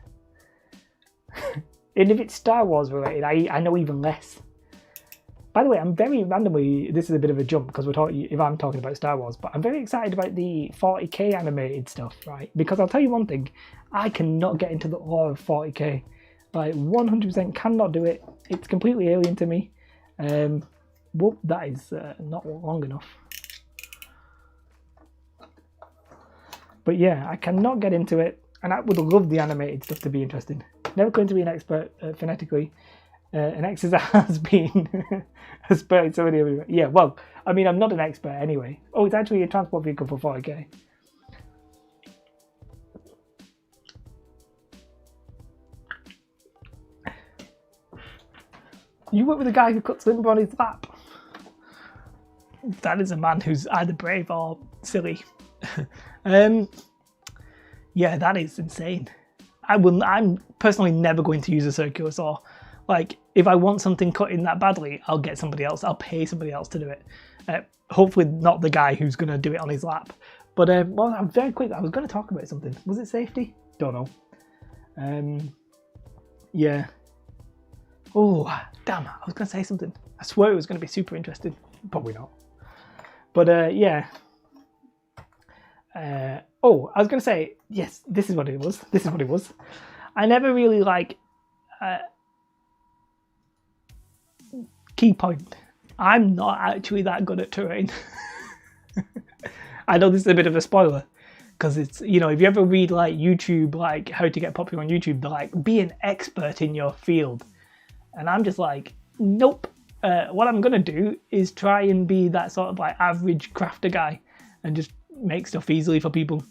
And if it's Star Wars related, I know even less. By the way, I'm very randomly, this is a bit of a jump because if I'm talking about Star Wars, but I'm very excited about the 40k animated stuff, right? Because I'll tell you one thing, I cannot get into the lore of 40k. Like, 100% cannot do it. It's completely alien to me. Whoop, that is not long enough. But yeah, I cannot get into it, and I would love the animated stuff to be interesting. Never going to be an expert phonetically. An X has been spurring so many. Yeah, well, I mean, I'm not an expert anyway. Oh, it's actually a transport vehicle for 40k. You work with a guy who cuts timber on his lap. That is a man who's either brave or silly. Yeah, that is insane. I'm personally never going to use a circular saw. Like, if I want something cut in that badly, I'll get somebody else. I'll pay somebody else to do it. Hopefully not the guy who's going to do it on his lap. But, well, I'm very quick. I was going to talk about something. Was it safety? Don't know. Yeah. Oh, damn. I was going to say something. I swear it was going to be super interesting. Probably not. But, yeah. Oh, I was going to say, yes, this is what it was. This is what it was. I never really, like... Key point, I'm not actually that good at terrain. I know this is a bit of a spoiler, because it's, you know, if you ever read like YouTube, like how to get popular on YouTube, they're like, be an expert in your field. And I'm just like, nope. What I'm going to do is try and be that sort of like average crafter guy and just make stuff easily for people.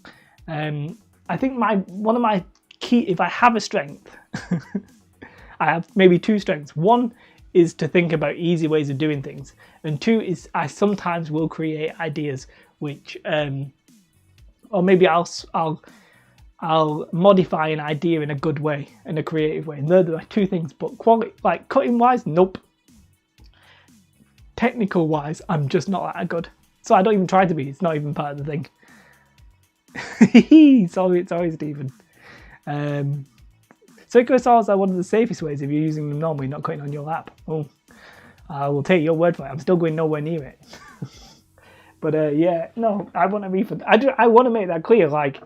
I think one of my key, if I have a strength, I have maybe two strengths. One is to think about easy ways of doing things, and two is I sometimes will create ideas which or maybe I'll I'll modify an idea in a good way, in a creative way. And they're the two things. But quality, like cutting wise, nope. Technical wise, I'm just not that good. So I don't even try to be. It's not even part of the thing. Sorry, Stephen. Circular saws are one of the safest ways if you're using them normally, not cutting on your lap. Oh, I will take your word for it. I'm still going nowhere near it. But yeah, no, I want to refund. I want to make that clear. Like,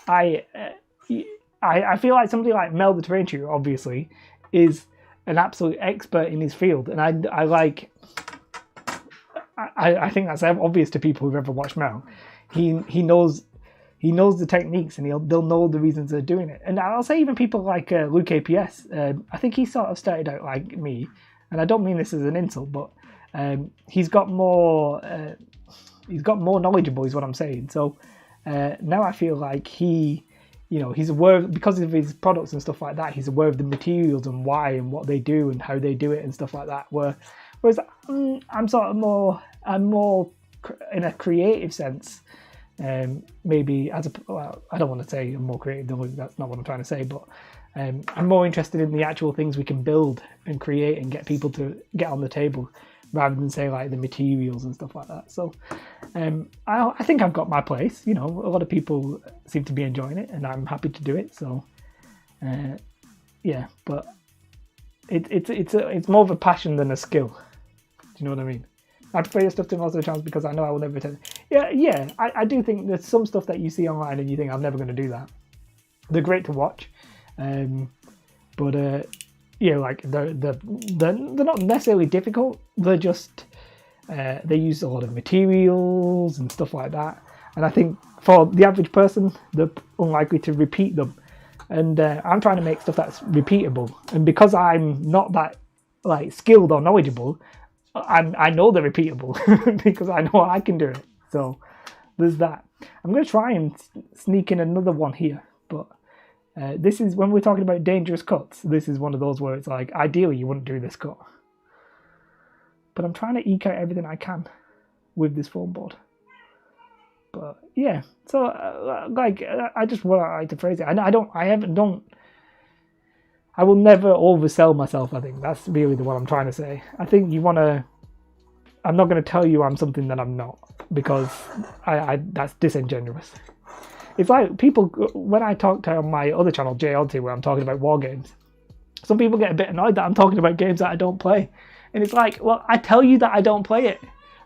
I feel like somebody like Mel the Terrain Tutor, obviously, is an absolute expert in his field, and I think that's obvious to people who've ever watched Mel. He knows the techniques, and they'll know the reasons they're doing it. And I'll say even people like Luke APS. I think he sort of started out like me, and I don't mean this as an insult, but he's got more knowledgeable, is what I'm saying. So now I feel like he's aware because of his products and stuff like that. He's aware of the materials and why and what they do and how they do it and stuff like that. Whereas I'm sort of more in a creative sense. Maybe I don't want to say I'm more creative. That's not what I'm trying to say. But I'm more interested in the actual things we can build and create and get people to get on the table, rather than say like the materials and stuff like that. So I think I've got my place. A lot of people seem to be enjoying it, and I'm happy to do it. So yeah, but it's more of a passion than a skill. Do you know what I mean? I prefer your stuff to most of the channels because I know I will never attend. Yeah, I do think there's some stuff that you see online and you think I'm never going to do that. They're great to watch, but like they're not necessarily difficult. They're just they use a lot of materials and stuff like that. And I think for the average person, they're unlikely to repeat them. And I'm trying to make stuff that's repeatable. And because I'm not that like skilled or knowledgeable, I know they're repeatable because I know I can do it. So there's that. I'm going to try and sneak in another one here, but this is when we're talking about dangerous cuts. This is one of those where it's like, ideally you wouldn't do this cut, but I'm trying to eke out everything I can with this foam board. But yeah, so I just like to phrase it. I will never oversell myself. I think that's really what I'm trying to say. I think I'm not going to tell you I'm something that I'm not, because that's disingenuous. It's like people, when I talk to my other channel, JLT, where I'm talking about war games, some people get a bit annoyed that I'm talking about games that I don't play. And it's like, well, I tell you that I don't play it.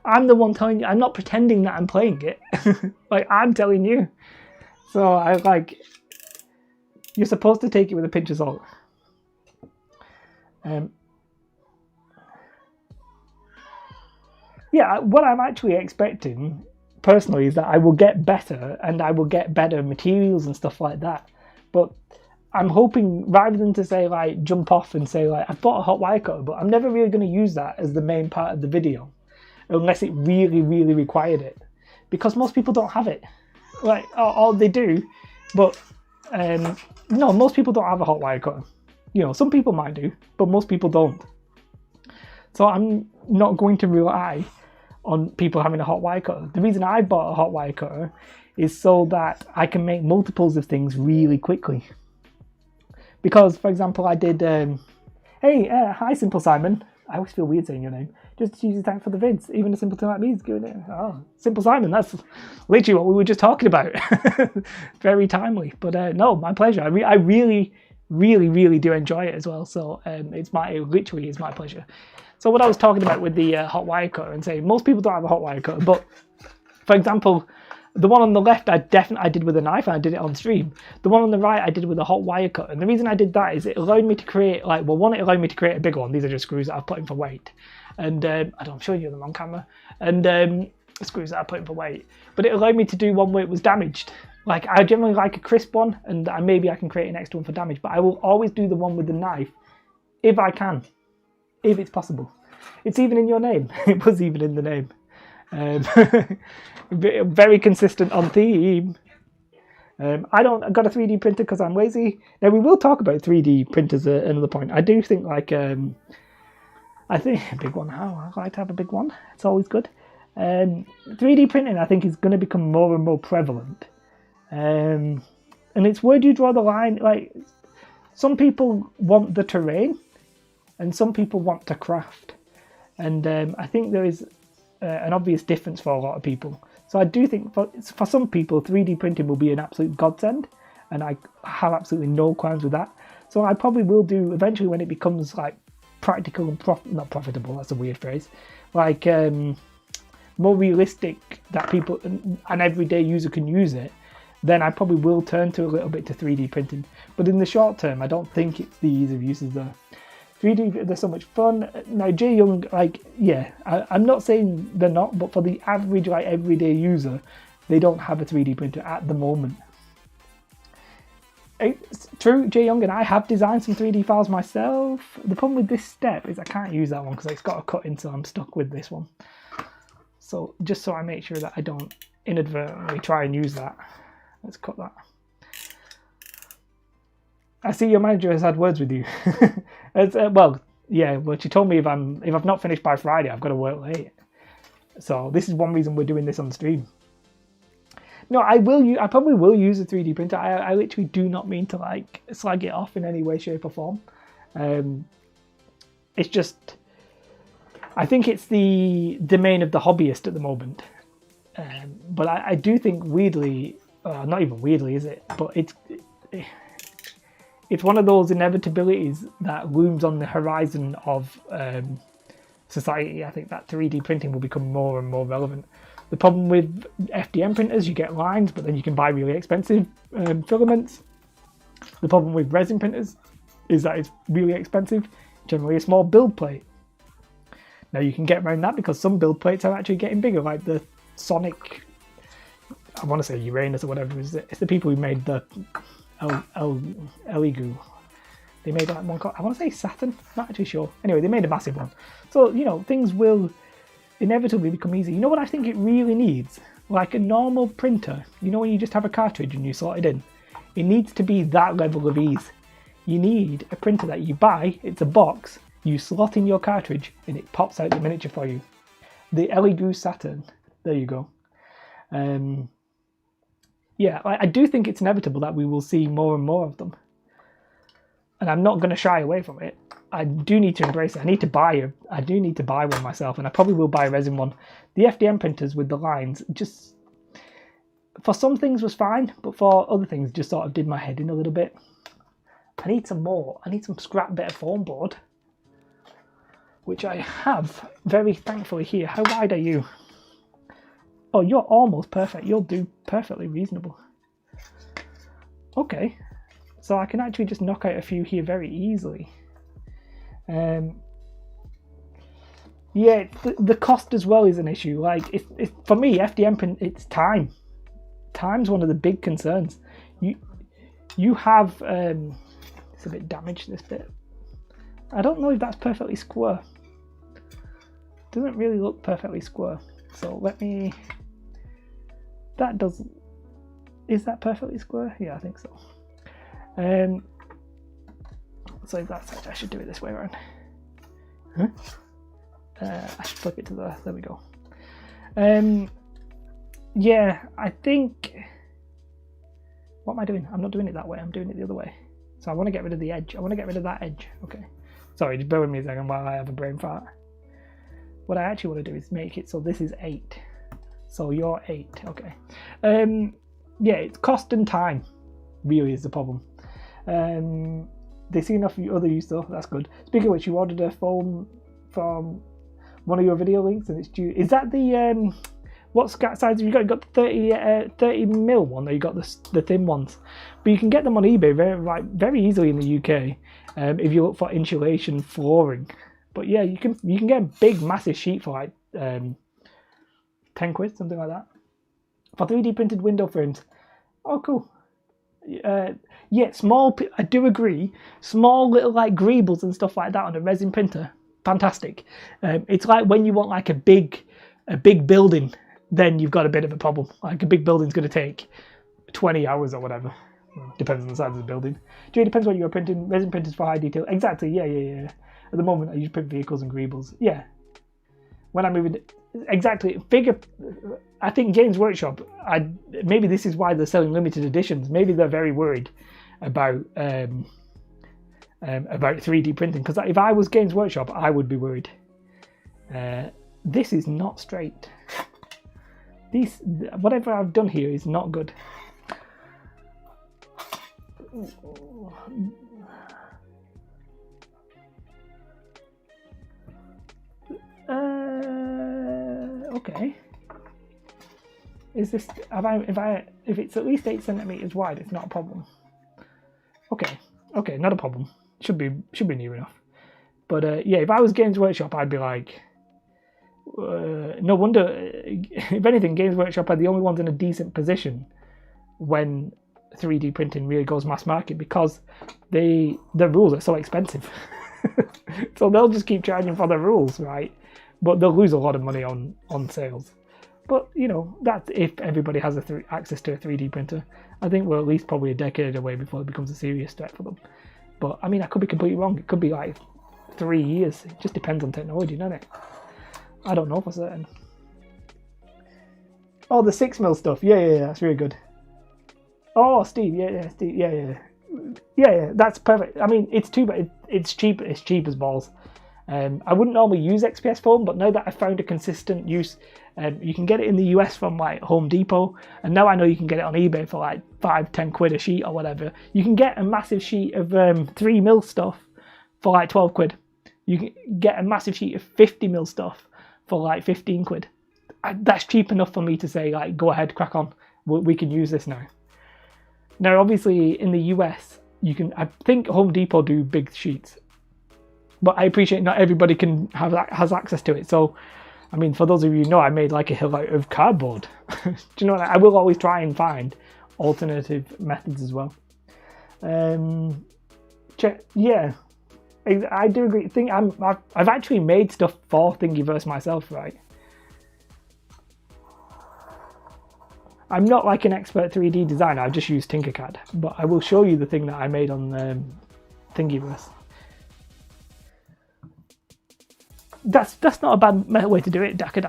I'm the one telling you. I'm not pretending that I'm playing it. Like, I'm telling you. So you're supposed to take it with a pinch of salt. Yeah, what I'm actually expecting personally is that I will get better, and I will get better materials and stuff like that. But I'm hoping, rather than to say like jump off and say like I've bought a hot wire cutter, but I'm never really going to use that as the main part of the video unless it really, really required it, because most people don't have it. Like, or they do, but no, most people don't have a hot wire cutter. Some people might do, but most people don't. So I'm not going to rely on people having a hot wire cutter. The reason I bought a hot wire cutter is so that I can make multiples of things really quickly. Because, for example, I did... hi, Simple Simon. I always feel weird saying your name. Just use thanks for the vids. Even a simpleton like me is doing it. Oh, Simple Simon, that's literally what we were just talking about. Very timely. But no, my pleasure. I really, really, really do enjoy it as well. So literally is my pleasure. So what I was talking about with the hot wire cutter, and saying most people don't have a hot wire cutter, but for example, the one on the left I did with a knife, and I did it on stream. The one on the right I did with a hot wire cutter, and the reason I did that is it allowed me to create, it allowed me to create a big one. These are just screws that I've put in for weight, and I'm showing you them on camera, and screws that I put in for weight. But it allowed me to do one where it was damaged. Like, I generally like a crisp one, and maybe I can create an extra one for damage, but I will always do the one with the knife if I can. If it's possible. It's even in your name. It was even in the name. Very consistent on theme. I got a 3D printer because I'm lazy. Now, we will talk about 3D printers at another point. I do think I think a big one. I like to have a big one. It's always good. 3D printing, I think, is going to become more and more prevalent. and it's where do you draw the line? Like, some people want the terrain, and some people want to craft, and I think there is an obvious difference for a lot of people. So I do think for some people, 3D printing will be an absolute godsend, and I have absolutely no qualms with that. So I probably will do eventually when it becomes like practical and not profitable. That's a weird phrase. Like more realistic that people, an everyday user can use it. Then I probably will turn to a little bit to 3D printing. But in the short term, I don't think it's the ease of use as the 3D. They're so much fun. Now, Jay Young, like, yeah, I'm not saying they're not, but for the average, like, everyday user, they don't have a 3D printer at the moment. It's true, Jay Young and I have designed some 3D files myself. The problem with this step is I can't use that one because it's got a cut in, so I'm stuck with this one. So just so I make sure that I don't inadvertently try and use that. Let's cut that. I see your manager has had words with you. Well, yeah. Well, she told me if I've not finished by Friday, I've got to work late. So this is one reason we're doing this on the stream. No, I probably will use a 3D printer. I literally do not mean to like slag it off in any way, shape, or form. It's just, I think it's the domain of the hobbyist at the moment. But I do think weirdly. Not even weirdly, is it? But it's one of those inevitabilities that looms on the horizon of society. I think that 3D printing will become more and more relevant. The problem with FDM printers, you get lines, but then you can buy really expensive filaments. The problem with resin printers is that it's really expensive, generally a small build plate. Now you can get around that because some build plates are actually getting bigger, like the Sonic, I want to say Uranus or whatever. It's the people who made the Eligoo. They made that one called, I want to say Saturn, not actually sure. Anyway, they made a massive one. So, you know, things will inevitably become easy. You know what I think it really needs? Like a normal printer, you know when you just have a cartridge and you slot it in? It needs to be that level of ease. You need a printer that you buy, it's a box, you slot in your cartridge and it pops out the miniature for you. The Eligoo Saturn, there you go. Yeah, I do think it's inevitable that we will see more and more of them. And I'm not going to shy away from it. I do need to embrace it. I do need to buy one myself, and I probably will buy a resin one. The FDM printers with the lines, just for some things was fine, but for other things just sort of did my head in a little bit. I need some more. I need some scrap bit of foam board, which I have very thankfully here. How wide are you? Oh, you're almost perfect. You'll do perfectly reasonable. Okay. So I can actually just knock out a few here very easily. Yeah, the cost as well is an issue. Like, for me, FDM print, it's time. Time's one of the big concerns. You have... it's a bit damaged, this bit. I don't know if that's perfectly square. Doesn't really look perfectly square. So let me... That doesn't... Is that perfectly square? Yeah, I think so. So that's... I should do it this way around. Huh? I should flip it to the... There we go. Yeah, I think... What am I doing? I'm not doing it that way. I'm doing it the other way. So I want to get rid of the edge. I want to get rid of that edge. Okay. Sorry, just bear with me a second while I have a brain fart. What I actually want to do is make it so this is 8. So you're 8. Okay. Yeah, it's cost and time really is the problem. They see enough other use though. That's good. Speaking of which, you ordered a phone from one of your video links and it's due. Is that the what size have you got? You got the 30 mil one, or you got the thin ones? But you can get them on eBay very easily in the UK if you look for insulation flooring. But yeah, you can get a big massive sheet for like 10 quid, something like that, for 3D printed window frames. Oh, cool. Yeah, small. I do agree. Small little like greebles and stuff like that on a resin printer, fantastic. It's like when you want like a big building, then you've got a bit of a problem. Like a big building's going to take 20 hours or whatever. Depends on the size of the building. It depends what you're printing. Resin printers for high detail. Exactly. Yeah. At the moment, I use print vehicles and greebles. Yeah. when I moved exactly figure. I think Games Workshop. Maybe this is why they're selling limited editions. Maybe they're very worried about 3D printing, because if I was Games Workshop, I would be worried. This is not straight. Whatever I've done here is not good. Okay. Is this? If it's at least 8 centimeters wide, it's not a problem. Okay, not a problem. Should be near enough. But yeah, if I was Games Workshop, I'd be like, no wonder. If anything, Games Workshop are the only ones in a decent position when 3D printing really goes mass market, because their rules are so expensive. So they'll just keep charging for their rules, right? But they'll lose a lot of money on sales. But, you know, that's if everybody has access to a 3D printer. I think we're at least probably a decade away before it becomes a serious threat for them. But, I mean, I could be completely wrong. It could be like 3 years. It just depends on technology, doesn't it? I don't know for certain. Oh, the 6mm stuff. Yeah, that's really good. Oh, Steve. Yeah, Steve. Yeah, that's perfect. I mean, it's cheap. It's cheap as balls. I wouldn't normally use XPS foam, but now that I've found a consistent use, you can get it in the US from like Home Depot, and now I know you can get it on eBay for like 5-10 quid a sheet or whatever. You can get a massive sheet of 3mm stuff for like 12 quid. You can get a massive sheet of 50mm stuff for like 15 quid. That's cheap enough for me to say, like, go ahead, crack on. We can use this now. Now, obviously, in the US, I think Home Depot do big sheets. But I appreciate not everybody has access to it. So, I mean, for those of you who know, I made like a hill out of cardboard. Do you know what I will always try and find alternative methods as well. Yeah, I do agree. I've actually made stuff for Thingiverse myself, right? I'm not like an expert 3D designer. I've just used Tinkercad, but I will show you the thing that I made on Thingiverse. That's not a bad way to do it. Daka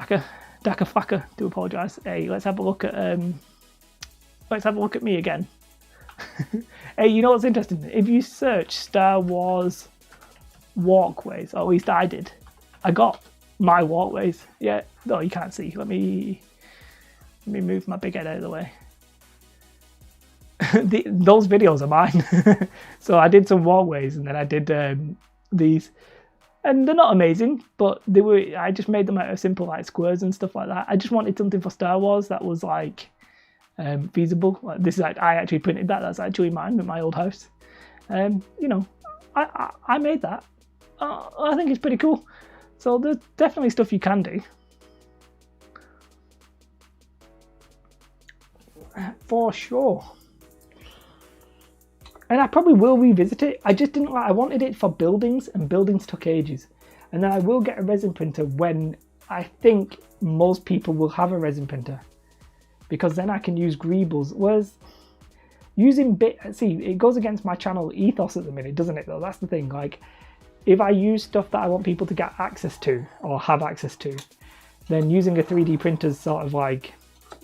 Flaka. Do apologise. Hey, let's have a look at me again. Hey, you know what's interesting? If you search Star Wars walkways, or at least I did, I got my walkways. Yeah. No, you can't see. Let me move my big head out of the way. Those videos are mine. So I did some walkways, and then I did these. And they're not amazing, but they were. I just made them out of simple like squares and stuff like that. I just wanted something for Star Wars that was like feasible. Like, this is like, I actually printed that. That's actually mine at my old house. You know, I made that. I think it's pretty cool. So there's definitely stuff you can do. For sure. And I probably will revisit it. I just didn't like. I wanted it for buildings, and buildings took ages. And then I will get a resin printer when I think most people will have a resin printer, because then I can use greebles. Whereas using it goes against my channel ethos at the minute, doesn't it? Though that's the thing. Like, if I use stuff that I want people to get access to or have access to, then using a 3D printer is sort of like,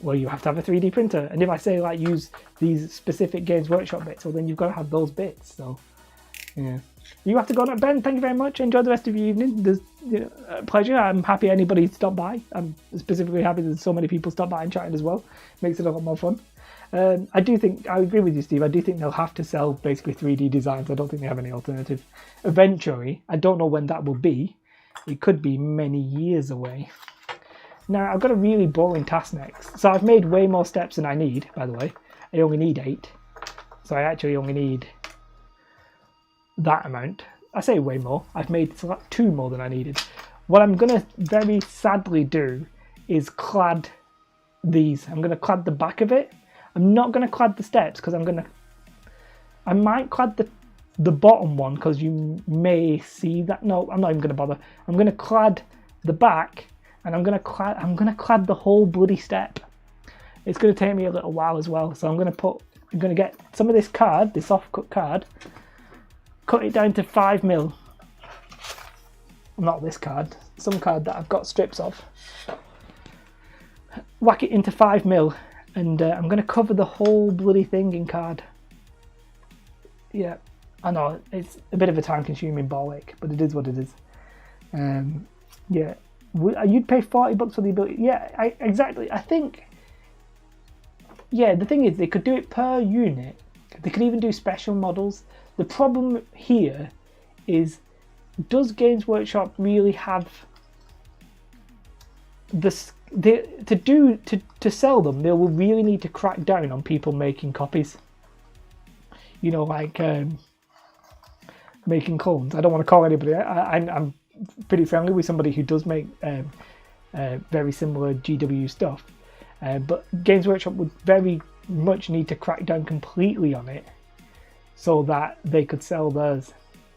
well, you have to have a 3D printer. And if I say like use these specific Games Workshop bits, well, then you've got to have those bits. So yeah, you have to go now. Ben, thank you very much. Enjoy the rest of your evening. There's pleasure. I'm happy anybody stopped by. I'm specifically happy that so many people stopped by and chatted as well. Makes it a lot more fun. I agree with you, Steve. I do think they'll have to sell basically 3D designs. I don't think they have any alternative. Eventually, I don't know when that will be. It could be many years away. Now, I've got a really boring task next. So I've made way more steps than I need, by the way. I only need 8. So I actually only need that amount. I say way more. I've made 2 more than I needed. What I'm going to very sadly do is clad these. I'm going to clad the back of it. I'm not going to clad the steps because I might clad the bottom one because you may see that. No, I'm not even going to bother. I'm going to clad the back. And I'm gonna clad the whole bloody step. It's gonna take me a little while as well. So I'm gonna get some of this card, this off-cut card, cut it down to 5mm. Not this card. some card that I've got strips of, whack it into 5mm, and I'm going to cover the whole bloody thing in card. Yeah, I know, it's a bit of a time-consuming ball ache, but it is what it is. Yeah, you'd pay $40 for the ability. Yeah, exactly. I think, yeah, the thing is, they could do it per unit. They could even do special models. The problem here is, does Games Workshop really have this? To sell them, they will really need to crack down on people making copies. You know, like making clones. I don't want to call anybody. I'm pretty friendly with somebody who does make very similar GW stuff, but Games Workshop would very much need to crack down completely on it so that they could sell theirs.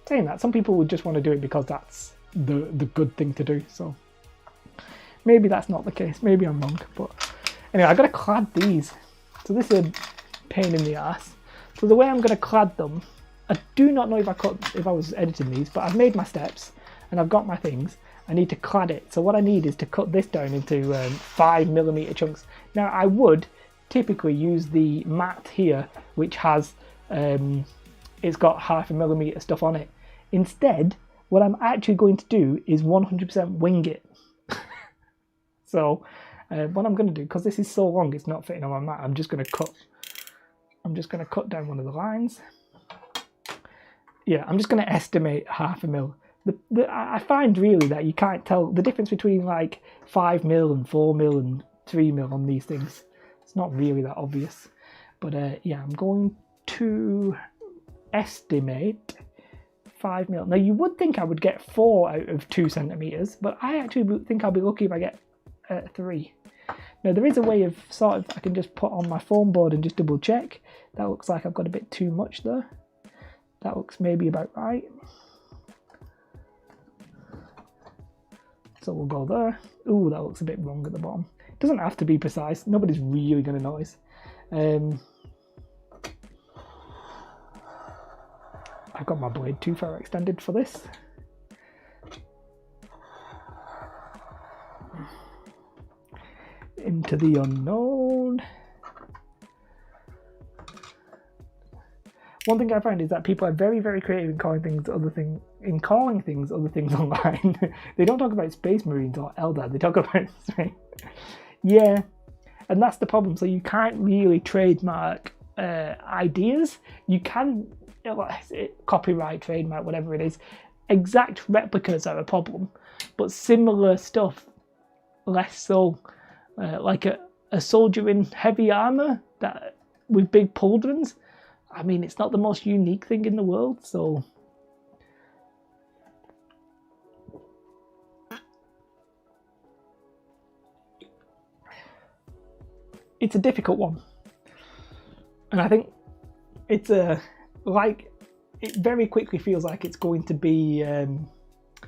Saying that, some people would just want to do it because that's the good thing to do. So maybe that's not the case. Maybe I'm wrong. But anyway, I got to clad these. So this is a pain in the ass. So the way I'm going to clad them, I do not know if I was editing these, but I've made my steps and I've got my things. I need to clad it. So what I need is to cut this down into 5mm chunks. Now I would typically use the mat here, which has it's got 0.5mm stuff on it. Instead, what I'm actually going to do is 100% wing it. So what I'm going to do, because this is so long, it's not fitting on my mat. I'm just going to cut down one of the lines. Yeah, I'm just going to estimate 0.5mm. I find really that you can't tell the difference between like 5mm and 4mm and 3mm on these things. It's not really that obvious. But yeah, I'm going to estimate 5mm. Now you would think I would get 4 out of 2 centimeters, but I actually think I'll be lucky if I get 3. Now there is a way of I can just put on my foam board and just double check. That looks like I've got a bit too much there. That looks maybe about right. So we'll go there. Ooh, that looks a bit wrong at the bottom. It doesn't have to be precise. Nobody's really going to notice. I've got my blade too far extended for this. Into the unknown. One thing I find is that people are very, very creative in calling things other things online. They don't talk about Space Marines or Eldar. They talk about yeah, and that's the problem. So you can't really trademark ideas. You can copyright, trademark, whatever it is. Exact replicas are a problem, but similar stuff, less so. Like a soldier in heavy armor that with big pauldrons. I mean, it's not the most unique thing in the world, so it's a difficult one. And I think it's it very quickly feels like it's going to be